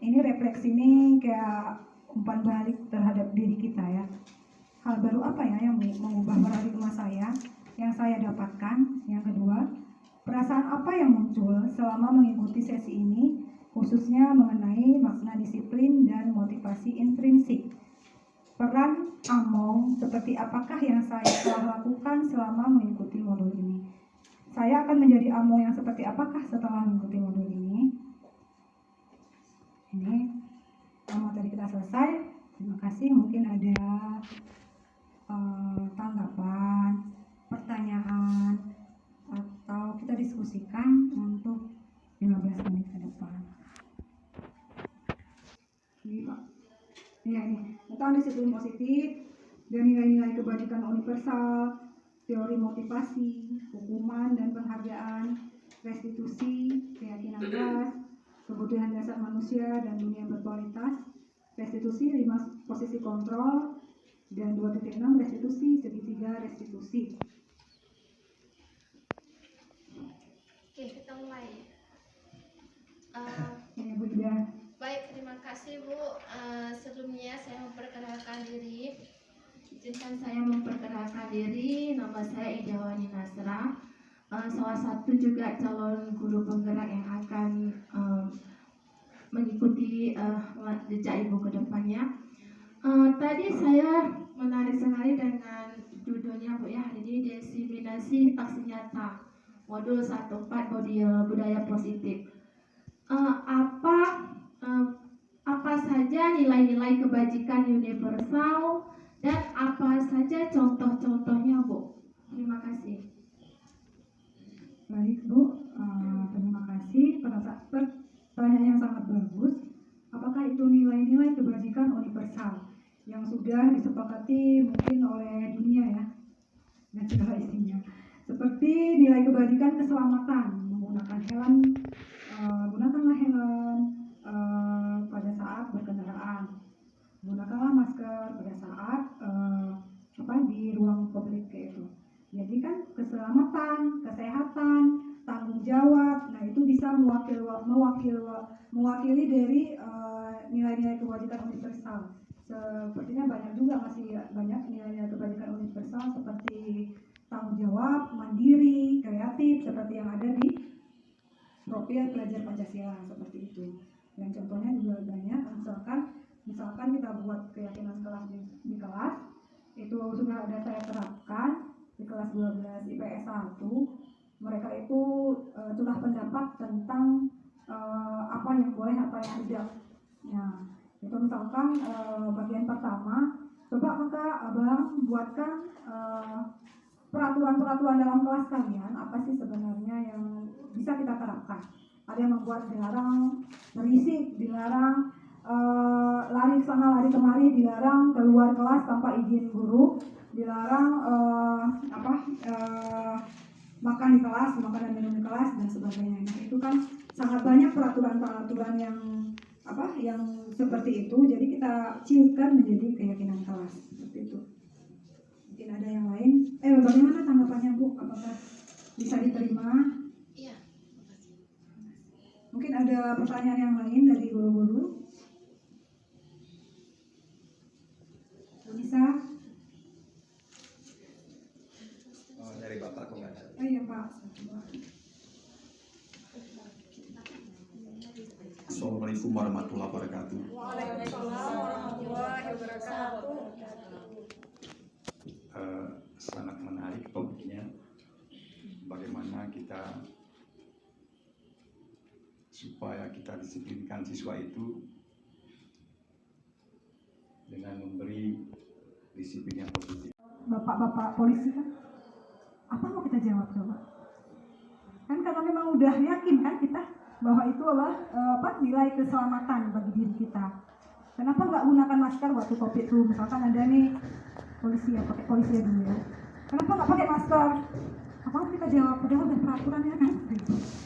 Ini refleksi ini kayak umpan balik terhadap diri kita ya. Hal baru apa ya yang mengubah paradigma saya, yang saya dapatkan? Yang kedua, perasaan apa yang muncul selama mengikuti sesi ini, khususnya mengenai makna disiplin dan motivasi intrinsik. Peran AMONG seperti apakah yang saya telah lakukan selama mengikuti modul ini? Saya akan menjadi AMONG yang seperti apakah setelah mengikuti modul ini? Ini tadi kita selesai. Terima kasih. Mungkin ada tanggapan, pertanyaan, atau kita diskusikan untuk 15 menit ke depan. Ini Pak. Iya ini tentang disiplin positif dan nilai-nilai kebajikan universal, teori motivasi, hukuman dan penghargaan, restitusi, keyakinan kelas, kebutuhan dasar manusia dan dunia berkualitas, restitusi 5 posisi kontrol, dan 2.6 restitusi segitiga restitusi. Oke, kita mulai. Ya, Bu Ida. Baik, terima kasih Bu. Sebelumnya saya memperkenalkan diri. Izinkan saya memperkenalkan diri. Nama saya Idawani Nasra. Salah satu juga calon guru penggerak yang akan mengikuti jejak Ibu ke depannya. Tadi saya menarik sekali dengan judulnya Bu ya. Jadi diseminasi aksi nyata modul 14 budaya positif. Apa saja nilai-nilai kebajikan universal dan apa saja contoh-contohnya Bu? Terima kasih. Baik Bu, terima kasih. Pertanyaan yang sangat bagus. Apakah itu nilai-nilai kebajikan universal yang sudah disepakati mungkin oleh dunia ya, dan segala isinya? Seperti nilai kebajikan keselamatan, menggunakan helm, gunakanlah helm pada saat berkendaraan, gunakanlah masker pada saat di ruang publik kayak itu. Jadi kan keselamatan, kesehatan, tanggung jawab, nah itu bisa mewakili dari nilai-nilai kebajikan universal. Sepertinya masih banyak nilai-nilai kebajikan universal seperti tanggung jawab, mandiri, kreatif, seperti yang ada di profil pelajar Pancasila seperti itu. Dan contohnya juga banyak, misalkan kita buat keyakinan kelas di kelas, itu sudah ada saya terapkan di kelas 12 IPS 1. Mereka itu curah pendapat tentang apa yang boleh, apa yang tidak. Nah, itu misalkan bagian pertama, coba kakak abang buatkan peraturan-peraturan dalam kelas kalian, apa sih sebenarnya yang bisa kita terapkan. Ada yang membuat dilarang berisik, dilarang lari sana lari kemari, dilarang keluar kelas tanpa izin guru, dilarang makan di kelas, makan dan minum di kelas dan sebagainya. Nah, itu kan sangat banyak peraturan-peraturan yang seperti itu. Jadi kita ciutkan menjadi keyakinan kelas seperti itu. Mungkin ada yang lain. Bagaimana tanggapannya Bu? Apakah bisa diterima? Iya. Mungkin ada pertanyaan yang lain dari guru-guru. atau enggak ada? Oh iya Pak. Assalamualaikum warahmatullahi wabarakatuh. Waalaikumsalam warahmatullahi wabarakatuh. Sangat menarik topiknya. Bagaimana kita supaya kita disiplinkan siswa itu dengan memberi disiplin yang positif. Bapak-bapak polisi kan, apa mau kita jawab coba? Kan karena memang udah yakin kan kita bahwa itu adalah nilai keselamatan bagi diri kita. Kenapa nggak gunakan masker waktu COVID itu? Misalkan ada nih polisi ya, pakai polisi dulu ya. Kenapa nggak pakai masker? Apa kita jawab? Padahal udah peraturannya kan.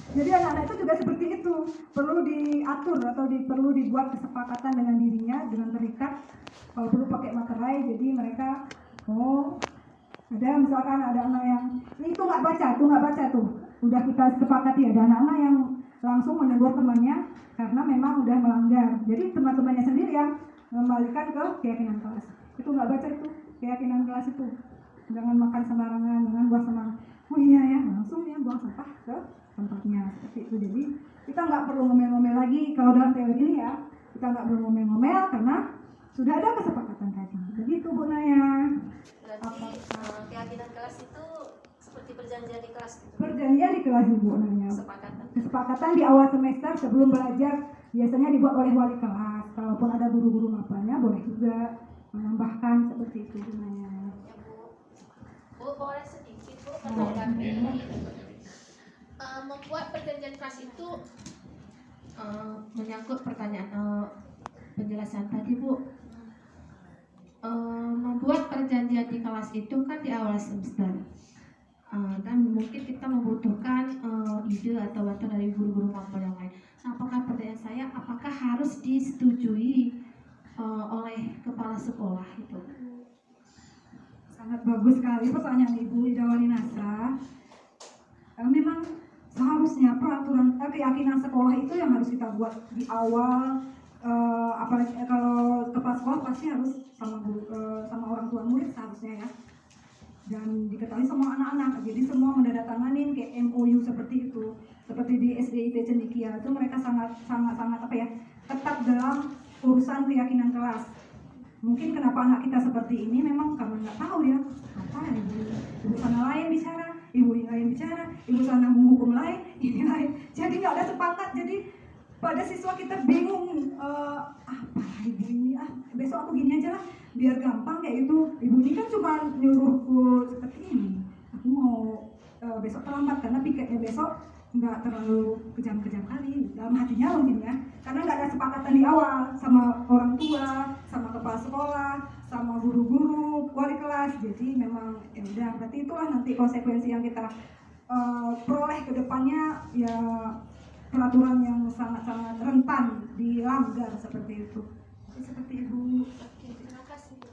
Jadi anak-anak itu juga seperti itu, perlu diatur atau perlu dibuat kesepakatan dengan dirinya, dengan terikat. Kalau perlu pakai materai, jadi mereka ada misalkan ada anak yang ini tuh nggak baca tuh, udah kita sepakati ada anak-anak yang langsung menegur temannya karena memang udah melanggar. Jadi teman-temannya sendiri yang mengembalikan ke keyakinan kelas. Itu nggak baca itu keyakinan kelas itu. Jangan makan sembarangan, jangan buang sembarangan. Oh iya ya, langsung ya buang sampah ke tempatnya seperti itu. Jadi kita nggak perlu ngomel-ngomel lagi kalau dalam teori ini ya. Kita nggak perlu ngomel-ngomel karena sudah ada kesepakatan tadi. Begitu Bu Naya. Berarti keyakinan kelas itu seperti perjanjian di kelas gitu. Perjanjian di kelas Bu Naya. Kesepakatan di awal semester sebelum belajar biasanya dibuat oleh wali kelas. Kalaupun ada guru-guru mapanya boleh juga menambahkan seperti itu Bu Naya. Ya Bu, boleh sedikit Bu menanggapi membuat perjanjian kelas itu menyangkut pertanyaan penjelasan tadi Bu. Membuat perjanjian di kelas itu kan di awal semester dan mungkin kita membutuhkan ide atau bantuan dari guru-guru maupun yang lain. Nah, apakah pertanyaan saya, apakah harus disetujui oleh kepala sekolah itu? Sangat bagus sekali pertanyaan Ibu Idawani Nasra. Memang seharusnya peraturan keyakinan sekolah itu yang harus kita buat di awal. Apalagi kalau kepala sekolah pasti harus sama orang tua murid seharusnya ya, dan diketahui semua anak-anak. Jadi semua menandatangani kayak MOU seperti itu, seperti di SDIT Cendikia itu mereka sangat ketat dalam urusan keyakinan kelas. Mungkin kenapa anak kita seperti ini memang karena nggak tahu ya apa ya, ibu sana lain bicara, ibu lain bicara, ibu sana menghukum lain, ini lain. Jadi nggak ada sepakat. Jadi pada siswa kita bingung, apa ibu ini, besok aku gini aja lah biar gampang kayak itu. Ibu ini kan cuma nyuruhku seperti ini, aku mau besok terlambat karena piketnya besok nggak terlalu kejam-kejam kali dalam hatinya mungkin ya, karena nggak ada sepakatan di awal sama orang tua, sama kepala sekolah, sama guru-guru, wali kelas. Jadi memang ya udah, berarti itulah nanti konsekuensi yang kita peroleh ke depannya ya, peraturan yang sangat-sangat rentan dilanggar seperti itu. Jadi seperti Ibu. Oke, terima kasih Bu.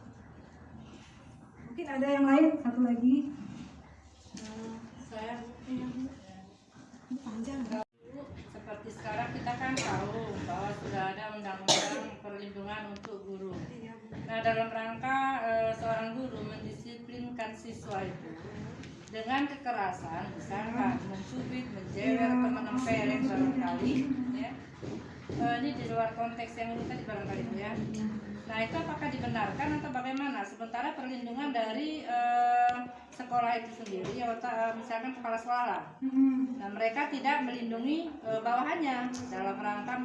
Mungkin ada yang lain, satu lagi. Saya panjang. Seperti sekarang kita kan tahu bahwa sudah ada undang-undang perlindungan untuk guru. Nah, dalam rangka seorang guru mendisiplinkan siswa itu dengan kekerasan, misalkan mencubit, menjewer, atau menempeleng barangkali, ya. Ini di luar konteks yang ini tadi barangkali ya. Nah, itu apakah dibenarkan atau bagaimana? Sementara perlindungan dari sekolah itu sendiri, atau misalkan kepala sekolah. Nah, mereka tidak melindungi bawahannya dalam rangka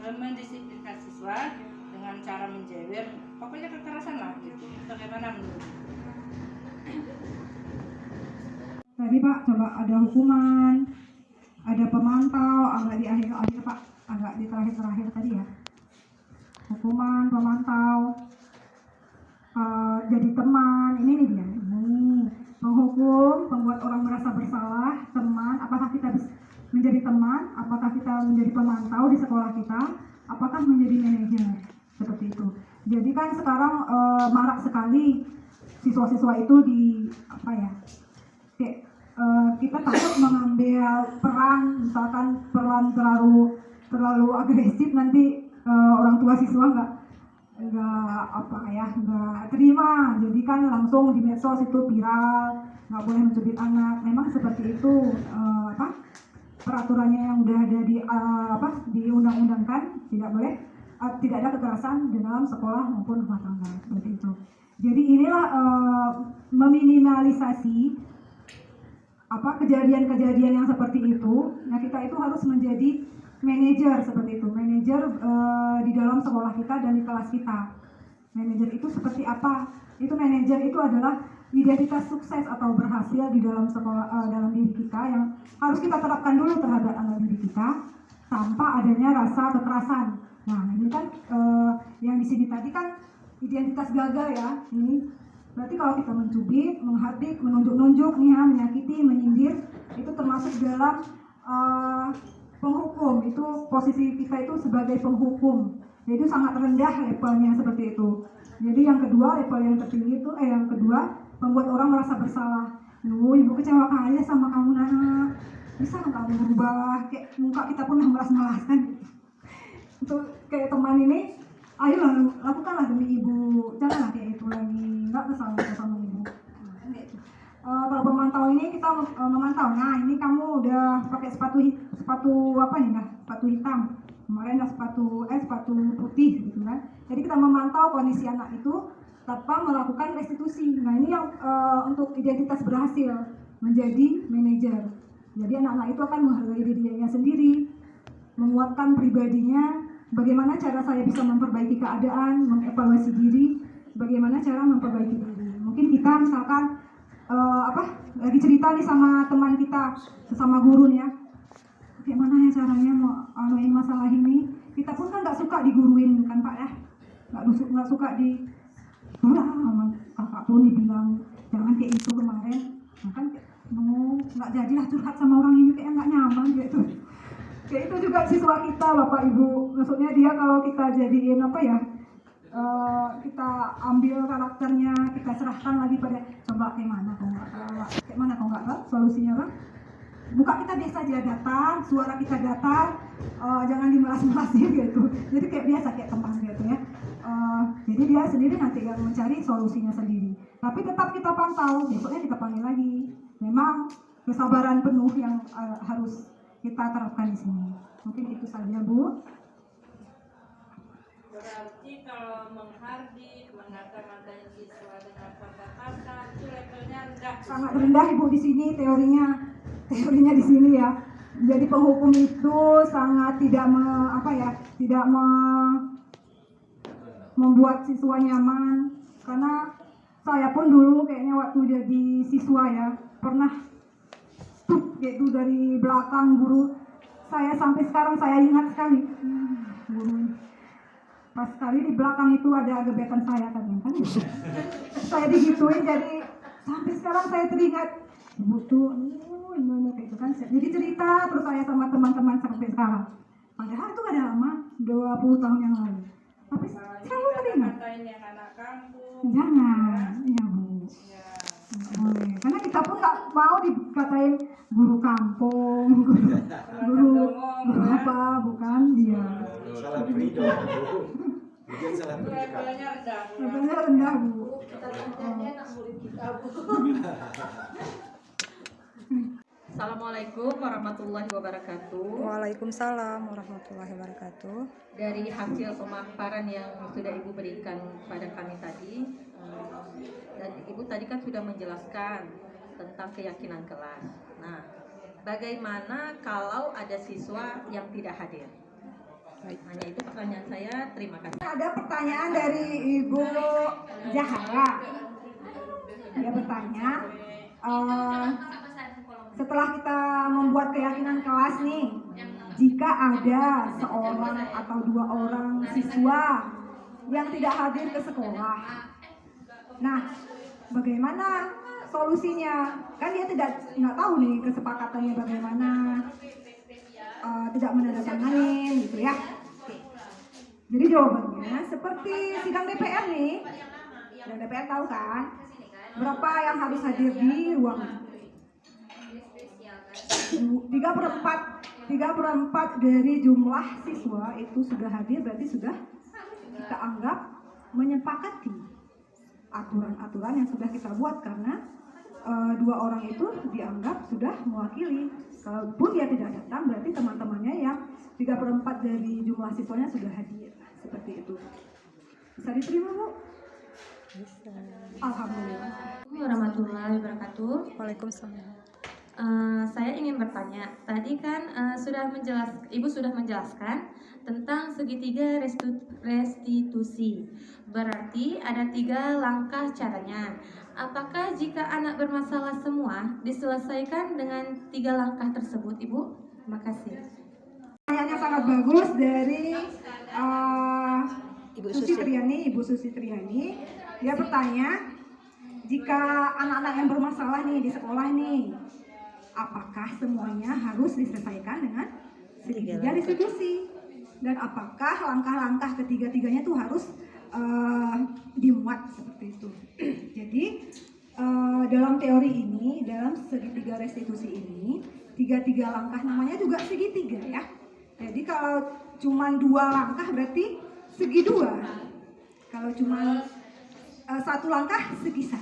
mendisiplinkan siswa dengan cara menjewer, pokoknya kekerasan lah gitu. Bagaimana menurut? Tadi Pak, coba ada hukuman, ada pemantau, agak di akhir Pak, agak di terakhir tadi ya. Hukuman, pemantau, jadi teman, ini nih dia. Menghukum, membuat orang merasa bersalah, teman, apakah kita menjadi teman, apakah kita menjadi pemantau di sekolah kita, apakah menjadi manajer, seperti itu. Jadi kan sekarang marak sekali siswa-siswa itu kita takut mengambil peran, misalkan peran terlalu agresif, nanti orang tua siswa nggak terima, jadi kan langsung di medsos itu viral, nggak boleh mencubit anak. Memang seperti itu peraturannya yang udah ada di undang-undangkan, tidak boleh tidak ada kekerasan di dalam sekolah maupun rumah tangga, seperti itu. Jadi inilah meminimalisasi kejadian-kejadian yang seperti itu. Nah, kita itu harus menjadi manajer seperti itu, manajer di dalam sekolah kita dan di kelas kita. Manajer itu seperti apa? Itu manajer itu adalah identitas sukses atau berhasil di dalam sekolah, dalam diri kita, yang harus kita terapkan dulu terhadap anak didik kita tanpa adanya rasa kekerasan. Nah, ini kan yang di sini tadi kan identitas gagal ya. Ini berarti kalau kita mencubit, menghardik, menunjuk-nunjuk nih ya, menyakiti, menyindir, itu termasuk dalam penghukum. Itu posisi kita itu sebagai penghukum. Jadi sangat rendah levelnya seperti itu. Jadi yang kedua, level yang tertinggi itu yang kedua, membuat orang merasa bersalah. Ibu kecewa kali sama kamu nak. Bisa nggak kamu berubah? Kayak muka kita pun melas-melas kan. Untuk kayak teman ini, ayolah lakukanlah demi ibu, janganlah kayak itu lagi, nggak kesal sama ibu. Kalau pemantau ini kita memantau. Nah, ini kamu udah pakai sepatu apa nih? Nah, sepatu hitam. Kemarin ada sepatu putih gitu kan. Jadi kita memantau kondisi anak itu tanpa melakukan restitusi. Nah, ini yang untuk identitas berhasil menjadi manajer. Jadi anak-anak itu akan menghargai dirinya sendiri, menguatkan pribadinya. Bagaimana cara saya bisa memperbaiki keadaan, mengevaluasi diri, bagaimana cara memperbaiki diri. Mungkin kita misalkan lagi cerita nih sama teman kita, sesama guru nih ya, bagaimana ya caranya mau anuin masalah ini. Kita pun kan nggak suka diguruin kan Pak ya, nggak suka di kakak pun dibilang jangan kayak itu kemarin. Nah kan nggak jadilah curhat sama orang ini, kayak nggak nyaman gitu. Kayak itu juga siswa kita Bapak Ibu, maksudnya dia kalau kita jadiin kita ambil karakternya, kita serahkan lagi pada coba kayak mana kok nggak tahu solusinya Bang. Muka kita biasa aja datar, suara kita datar, jangan dimelas-melasin gitu. Jadi kayak biasa, kayak teman gitu ya. Jadi dia sendiri nanti yang mencari solusinya sendiri. Tapi tetap kita pantau, besoknya kita panggil lagi. Memang kesabaran penuh yang harus kita terapkan di sini. Mungkin itu saja Bu. Berarti kalau menghardik, mengata-ngatain siswa dengan kata-kata itu levelnya rendah. Sangat rendah Ibu di sini teorinya di sini ya. Jadi penghukum itu sangat tidak membuat siswa nyaman. Karena saya pun dulu kayaknya waktu jadi siswa ya pernah yaitu dari belakang guru saya, sampai sekarang saya ingat sekali guru pas sekali di belakang itu ada gebetan saya kan saya digituin, jadi sampai sekarang saya teringat ibu tuh gimana kayak itu kan, jadi cerita terus saya sama teman-teman sampai sekarang, padahal itu ada lama 20 tahun yang lalu, tapi selalu teringat. Jangan ya Bu, boleh, karena kita pun nggak mau dikatain guru kampung, guru apa, bukan dia. Salah perido. Mungkin salah Levelnya rendah Bu. Assalamualaikum warahmatullahi wabarakatuh. Waalaikumsalam warahmatullahi wabarakatuh. Dari hasil pemaparan yang sudah Ibu berikan pada kami tadi, dan Ibu tadi kan sudah menjelaskan tentang keyakinan kelas. Nah, bagaimana kalau ada siswa yang tidak hadir? Hanya itu pertanyaan saya. Terima kasih. Ada pertanyaan dari Ibu Zahara. Dia bertanya, setelah kita membuat keyakinan kelas nih, jika ada seorang atau 2 orang siswa yang tidak hadir ke sekolah, nah bagaimana solusinya? Kan dia nggak tahu nih kesepakatannya bagaimana, tidak menandatangani gitu ya. Jadi jawabannya seperti sidang DPR nih, dan DPR tahu kan berapa yang harus hadir di ruangan. 3/4 dari jumlah siswa itu sudah hadir, berarti sudah kita anggap menyepakati aturan-aturan yang sudah kita buat, karena dua orang itu dianggap sudah mewakili. Kalaupun dia tidak datang, berarti teman-temannya yang 3/4 dari jumlah siswanya sudah hadir. Seperti itu. Bisa diterima, Bu? Bisa. Alhamdulillah. Assalamualaikum warahmatullahi wabarakatuh. Waalaikumsalam. Saya ingin bertanya, tadi kan Ibu sudah menjelaskan tentang segitiga restitusi. Berarti ada 3 langkah caranya. Apakah jika anak bermasalah semua diselesaikan dengan 3 langkah tersebut, Ibu? Terima kasih. Pertanyaannya sangat bagus dari Ibu Ibu Susi Triani. Dia bertanya, jika anak-anak yang bermasalah nih di sekolah nih, apakah semuanya harus diselesaikan dengan segitiga restitusi? Dan apakah langkah-langkah ketiga-tiganya tuh harus dimuat seperti itu? Jadi dalam teori ini, dalam segitiga restitusi ini, 3 langkah namanya juga segitiga ya. Jadi kalau cuma 2 langkah berarti segi 2. Kalau cuma 1 langkah segi 1.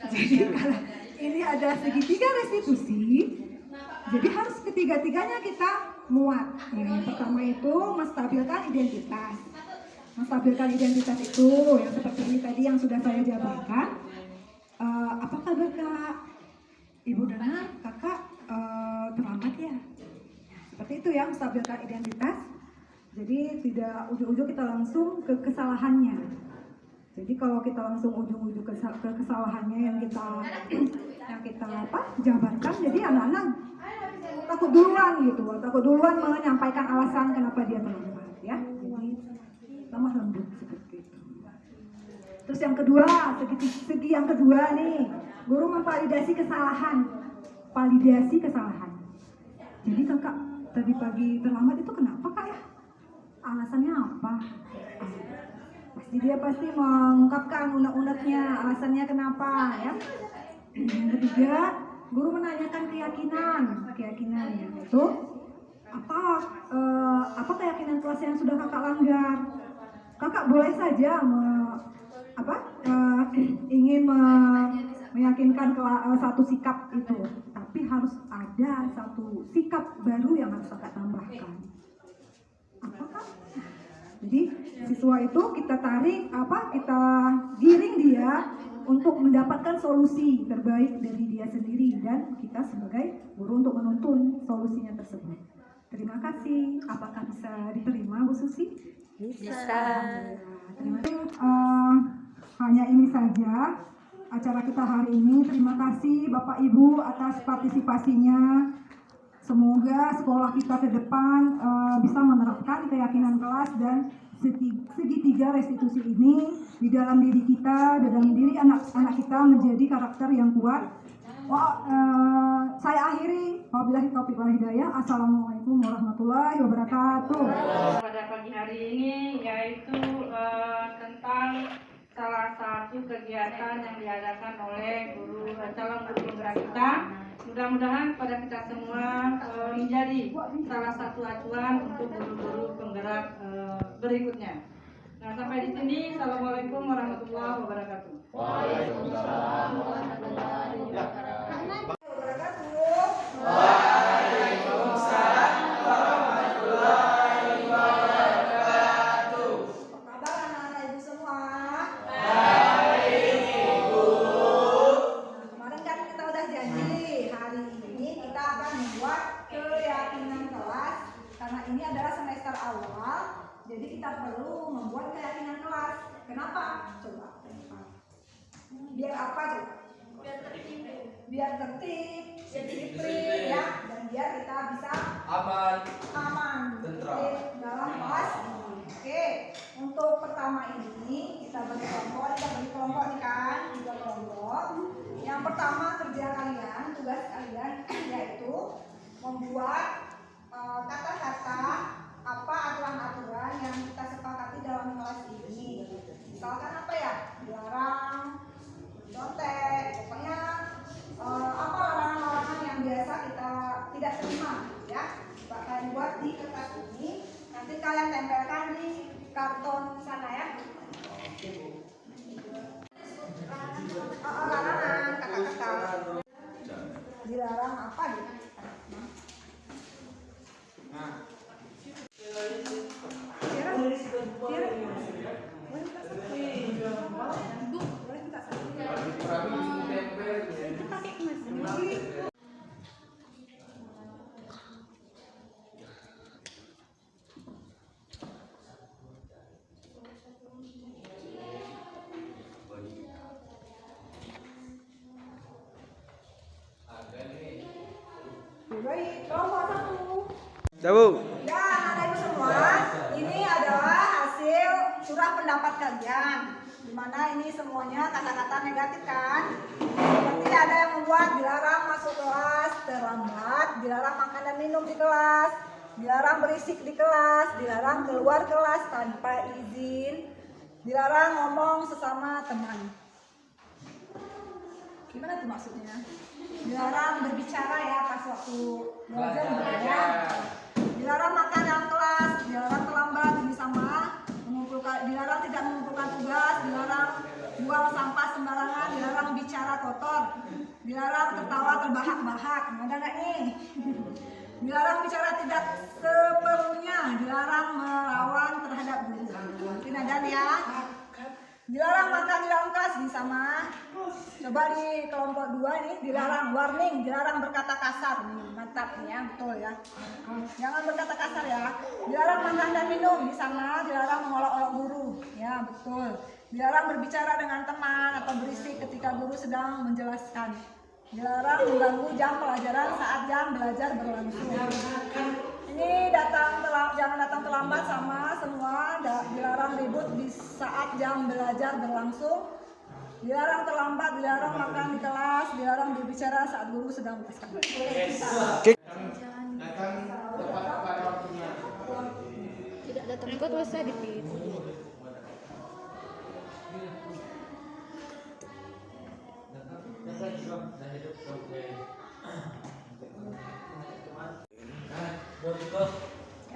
Jadi kalau ini ada segitiga restitusi, jadi harus ketiga-tiganya kita muat. Yang pertama itu menstabilkan identitas. Menstabilkan identitas itu yang seperti ini tadi yang sudah saya jabarkan. Apa kabar Kak? Ibu dengar Kakak terlambat ya? Seperti itu ya, menstabilkan identitas. Jadi tidak ujung-ujung kita langsung ke kesalahannya. Jadi kalau kita langsung ujung-ujung ke kesalahannya yang kita jabarkan, jadi anak-anak takut duluan menyampaikan alasan kenapa dia terlambat ya. Jadi lemah lembut seperti itu. Terus yang kedua, segi yang kedua nih, guru memvalidasi kesalahan. Validasi kesalahan. Jadi Kakak tadi pagi terlambat itu kenapa Kak ya? Alasannya apa? Dia pasti mengungkapkan unek-uneknya, alasannya kenapa ya. Yang ketiga, guru menanyakan keyakinannya itu apa keyakinan kelas yang sudah Kakak langgar. Kakak boleh saja ingin meyakinkan satu sikap itu, tapi harus ada satu sikap baru yang harus Kakak tambahkan. Apakah? Jadi siswa itu kita kita giring dia untuk mendapatkan solusi terbaik dari dia sendiri, dan kita sebagai guru untuk menuntun solusinya tersebut. Terima kasih. Apakah bisa diterima, Bu Susi? Bisa. Terima kasih. Hanya ini saja acara kita hari ini. Terima kasih Bapak Ibu atas partisipasinya. Semoga sekolah kita ke depan bisa menerapkan keyakinan kelas dan segitiga restitusi ini di dalam diri kita, di dalam diri anak-anak kita menjadi karakter yang kuat. Saya akhiri. Wabillahi taufiq wal hidayah. Assalamualaikum warahmatullahi wabarakatuh. Pada pagi hari ini yaitu tentang salah satu kegiatan yang diadakan oleh calon guru penggerak kita. Mudah-mudahan pada kita semua menjadi salah satu acuan untuk guru-guru penggerak berikutnya. Nah, sampai di sini. Assalamualaikum warahmatullahi wabarakatuh. Waalaikumsalam warahmatullahi wabarakatuh. Jadi kita perlu membuat keyakinan kelas. Kenapa? Coba. Biar apa coba? Biar tertib, disiplin ya, dan biar kita bisa aman dalam kelas. Oke, untuk pertama ini kita bagi kelompok nih kan, 3 kelompok. Yang pertama kerja kalian, tugas kalian yaitu membuat kata-kata aturan-aturan yang kita sepakati dalam kelas ini. Misalkan apa ya? Dilarang contek, pokoknya apa larangan-larangan yang biasa kita tidak terima ya. Kalian buat di kertas ini, nanti kalian tempelkan di karton sana ya. dilarang apa gitu. Baik, kelompok 1. Cabut. Ya, anak ibu semua, ini adalah hasil surah pendapat kalian. Dimana ini semuanya kata-kata negatif kan? Seperti ada yang membuat dilarang masuk kelas terlambat, dilarang makan dan minum di kelas, dilarang berisik di kelas, dilarang keluar kelas tanpa izin, dilarang ngomong sesama teman. Gimana tuh maksudnya? Dilarang berbicara ya pas waktu belajar. Dilarang makan dalam kelas, dilarang terlambat bersama, dilarang tidak mengumpulkan tugas, dilarang buang sampah sembarangan, dilarang bicara kotor, dilarang tertawa terbahak-bahak. Ada nggak nih? Dilarang bicara tidak seperlunya, dilarang melawan terhadap guru. Mungkin ada ya. Dilarang makan di dalam kelas bersama. Coba di kelompok 2 nih, dilarang warning, dilarang berkata kasar. Mantap nih ya, betul ya. Jangan berkata kasar ya. Dilarang makan dan minum bersama, dilarang mengolok-olok guru. Ya, betul. Dilarang berbicara dengan teman atau berisik ketika guru sedang menjelaskan. Dilarang mengganggu jam pelajaran saat jam belajar berlangsung. Ini jangan datang terlambat sama semua. Dilarang ribut di saat jam belajar berlangsung. Dilarang terlambat, dilarang makan di kelas, dilarang berbicara saat guru sedang menjelaskan. Tidak datang ikut usah dipilih.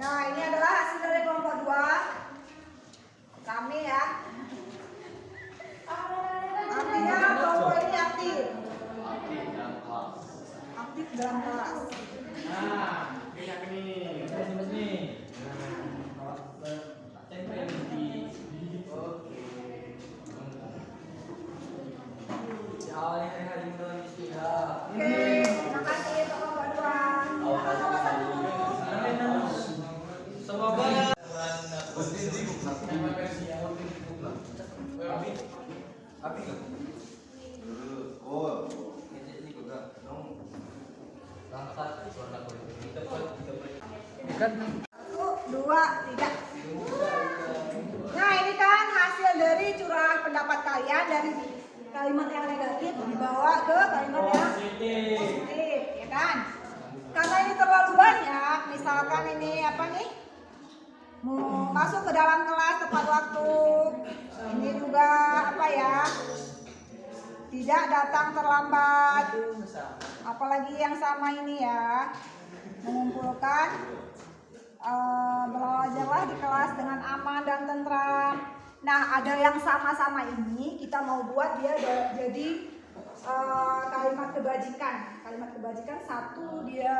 Nah, ini adalah hasil dari kelompok 2. Kami ya. Artinya kelompok ini aktif. Aktif dalam kelas. Oke, terima kasih kelompok 2. Semoga Satu, dua, tiga. Nah, ini kan hasil dari curah pendapat kalian dari kalimat yang negatif dibawa ke kalimat yang positif, ya kan? Karena ini terlalu banyak, misalkan ini apa nih? Masuk ke dalam kelas tepat waktu. Ini juga apa ya? Tidak datang terlambat. Apalagi yang sama ini ya. Mengumpulkan belajarlah di kelas dengan aman dan tentram. Nah, ada yang sama-sama ini kita mau buat dia jadi kalimat kebajikan. Kalimat kebajikan satu dia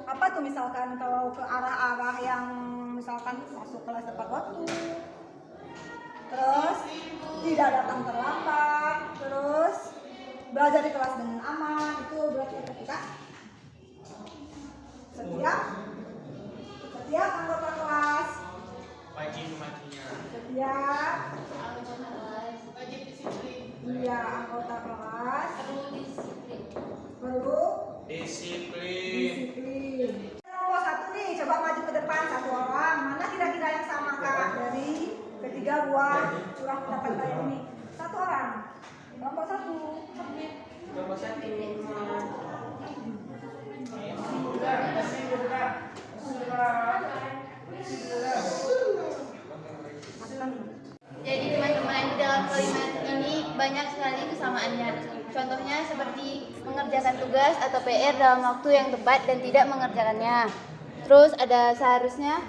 apa tuh misalkan kalau ke arah-arah yang misalkan masuk kelas tepat waktu, terus tidak datang terlambat, terus belajar di kelas dengan aman, itu berarti ketika setiap anggota kelas setiap anggota kelas perlu disiplin. Nomor 1 nih, coba maju ke depan 1 orang. Mana kira-kira yang sama Kak dari ketiga buah curah pendapat kali ini? 1 orang. Nomor 1. Nomor 1. Jadi teman-teman, di dalam kalimat ini banyak sekali kesamaannya. Contohnya seperti mengerjakan tugas atau PR dalam waktu yang tepat dan tidak mengerjakannya. Terus ada seharusnya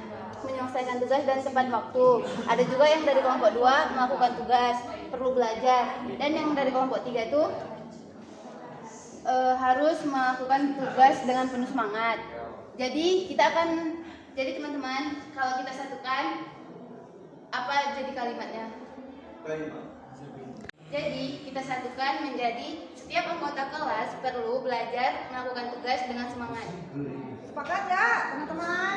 menyelesaikan tugas dan tepat waktu. Ada juga yang dari kelompok 2 melakukan tugas, perlu belajar. Dan yang dari kelompok 3 itu harus melakukan tugas dengan penuh semangat. Jadi teman-teman, kalau kita satukan, apa jadi kalimatnya? Jadi kita satukan menjadi setiap anggota kelas perlu belajar melakukan tugas dengan semangat. Sepakat ya teman-teman?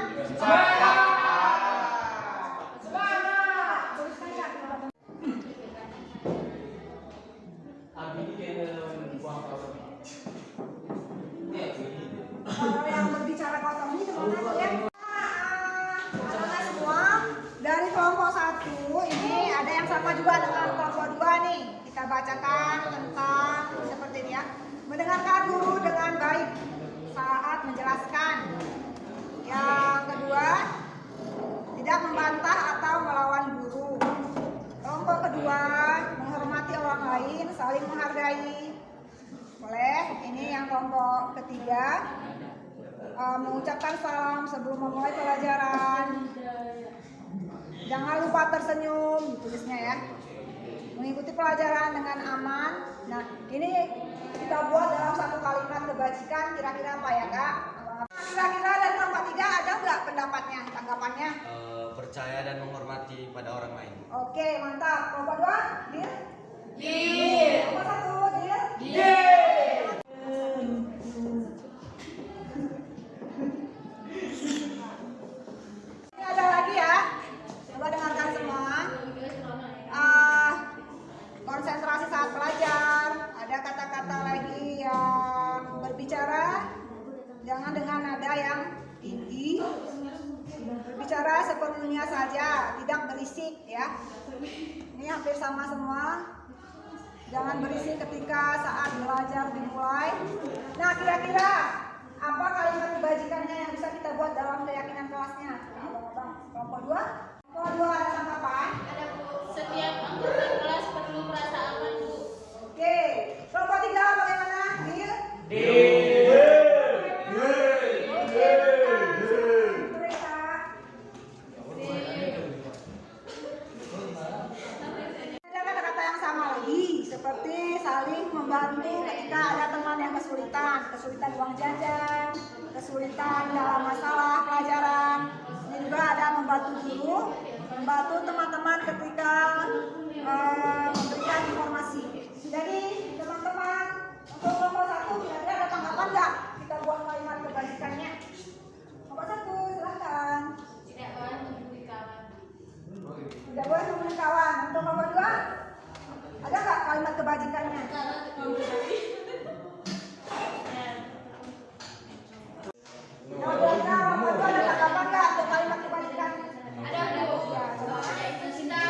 Kalau yang berbicara kosong ini teman-teman ya. Teman-teman semua dari kelompok 1 ini ada yang sama juga dengan kelompok 2 nih. Kita bacakan tentang seperti ini ya. Mendengarkan guru dengan baik saat menjelaskan. Yang kedua, tidak membantah atau melawan guru. Kelompok kedua, menghormati orang lain, saling menghargai. Boleh. Ini yang kelompok ketiga, mengucapkan salam sebelum memulai pelajaran. Jangan lupa tersenyum, tulisnya ya. Mengikuti pelajaran dengan aman. Nah, ini kita buat dalam satu kalimat kebajikan. Kira-kira apa ya Kak? Kira-kira dari kelompok 3 ada nggak pendapatnya, tanggapannya? Percaya dan menghormati pada orang lain. Oke, mantap. Kelompok 2, Deal? Deal. Kelompok 1, Deal? Deal. Ini ada lagi ya. Coba dengarkan semua. Konsentrasi saat belajar. Ada kata-kata lagi yang berbicara. Jangan dengan nada yang tinggi. Berbicara sepenuhnya saja, tidak berisik ya. Ini hampir sama semua. Jangan berisik ketika saat belajar dimulai. Nah, kira-kira apa kalimat kebajikannya yang bisa kita buat dalam keyakinan kelasnya? Kelompok 2? Kelompok 2 ada tanggapan? Ada Bu. Setiap anggota kelas perlu merasa aman Bu. Oke. Kelompok 3 bagaimana? Deal? Kata-kata yang sama lagi, seperti saling membantu ketika ada teman yang kesulitan uang jajan, kesulitan dalam masalah pelajaran. Ini juga ada membantu guru, membantu teman-teman ketika memberikan informasi. Jadi teman-teman, untuk kelompok 1 kira-kira ada tanggapan nggak kita buat kalimat kebajikannya? Kelompok 1 silahkan. Tidak boleh membuli kawan. Tidak boleh membuli kawan. Untuk kelompok 2 ada nggak kalimat kebajikannya? Kira-kira kelompok 2 ada tanggapan nggak untuk kalimat kebajikannya? Ada Bu. Yaitu kita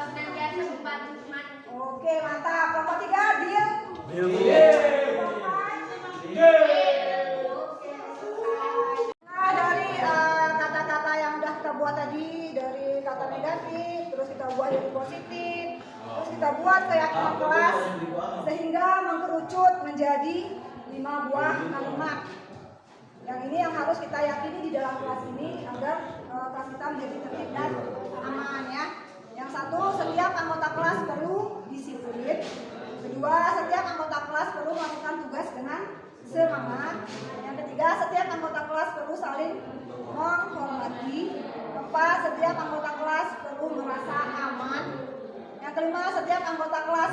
senantiasa membantu teman. Oke, mantap. Kelompok 3, Deal? Nah, dari kata-kata yang udah kita buat tadi, dari kata negatif, terus kita buat jadi positif, terus kita buat keyakinan kelas, sehingga mengkerucut menjadi 5 buah kalimat. Yang ini yang harus kita yakini di dalam kelas ini agar kelas kita menjadi tertib dan aman ya. Yang satu, setiap anggota kelas perlu disiplin. Kedua, setiap anggota kelas perlu melakukan tugas dengan semangat. Yang ketiga, setiap anggota kelas perlu saling menghormati. Keempat, setiap anggota kelas perlu merasa aman. Yang kelima, setiap anggota kelas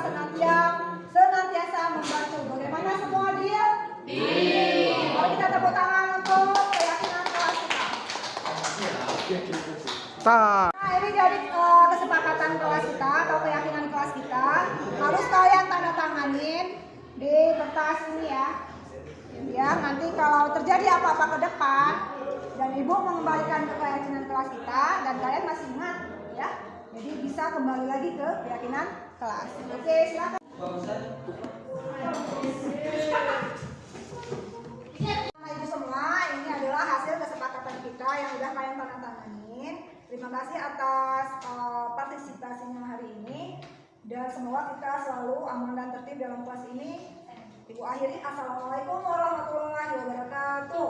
senantiasa membantu. Bagaimana semua dia? Mari kita tepuk tangan untuk keyakinan kelas kita. Nah, ini dari kesepakatan kelas kita atau keyakinan kelas kita. Harus kalian tanda tanganin di kertas ini ya. Ya, nanti kalau terjadi apa-apa ke depan dan ibu mengembalikan ke keyakinan kelas kita dan kalian masih ingat ya. Jadi bisa kembali lagi ke keyakinan kelas. Oke, silakan. Nah, itu semua ini adalah hasil kesepakatan kita yang udah kalian tanda tanganin. Terima kasih atas partisipasinya hari ini dan semoga kita selalu aman dan tertib dalam kelas ini. Ibu akhiri, assalamualaikum warahmatullahi wabarakatuh.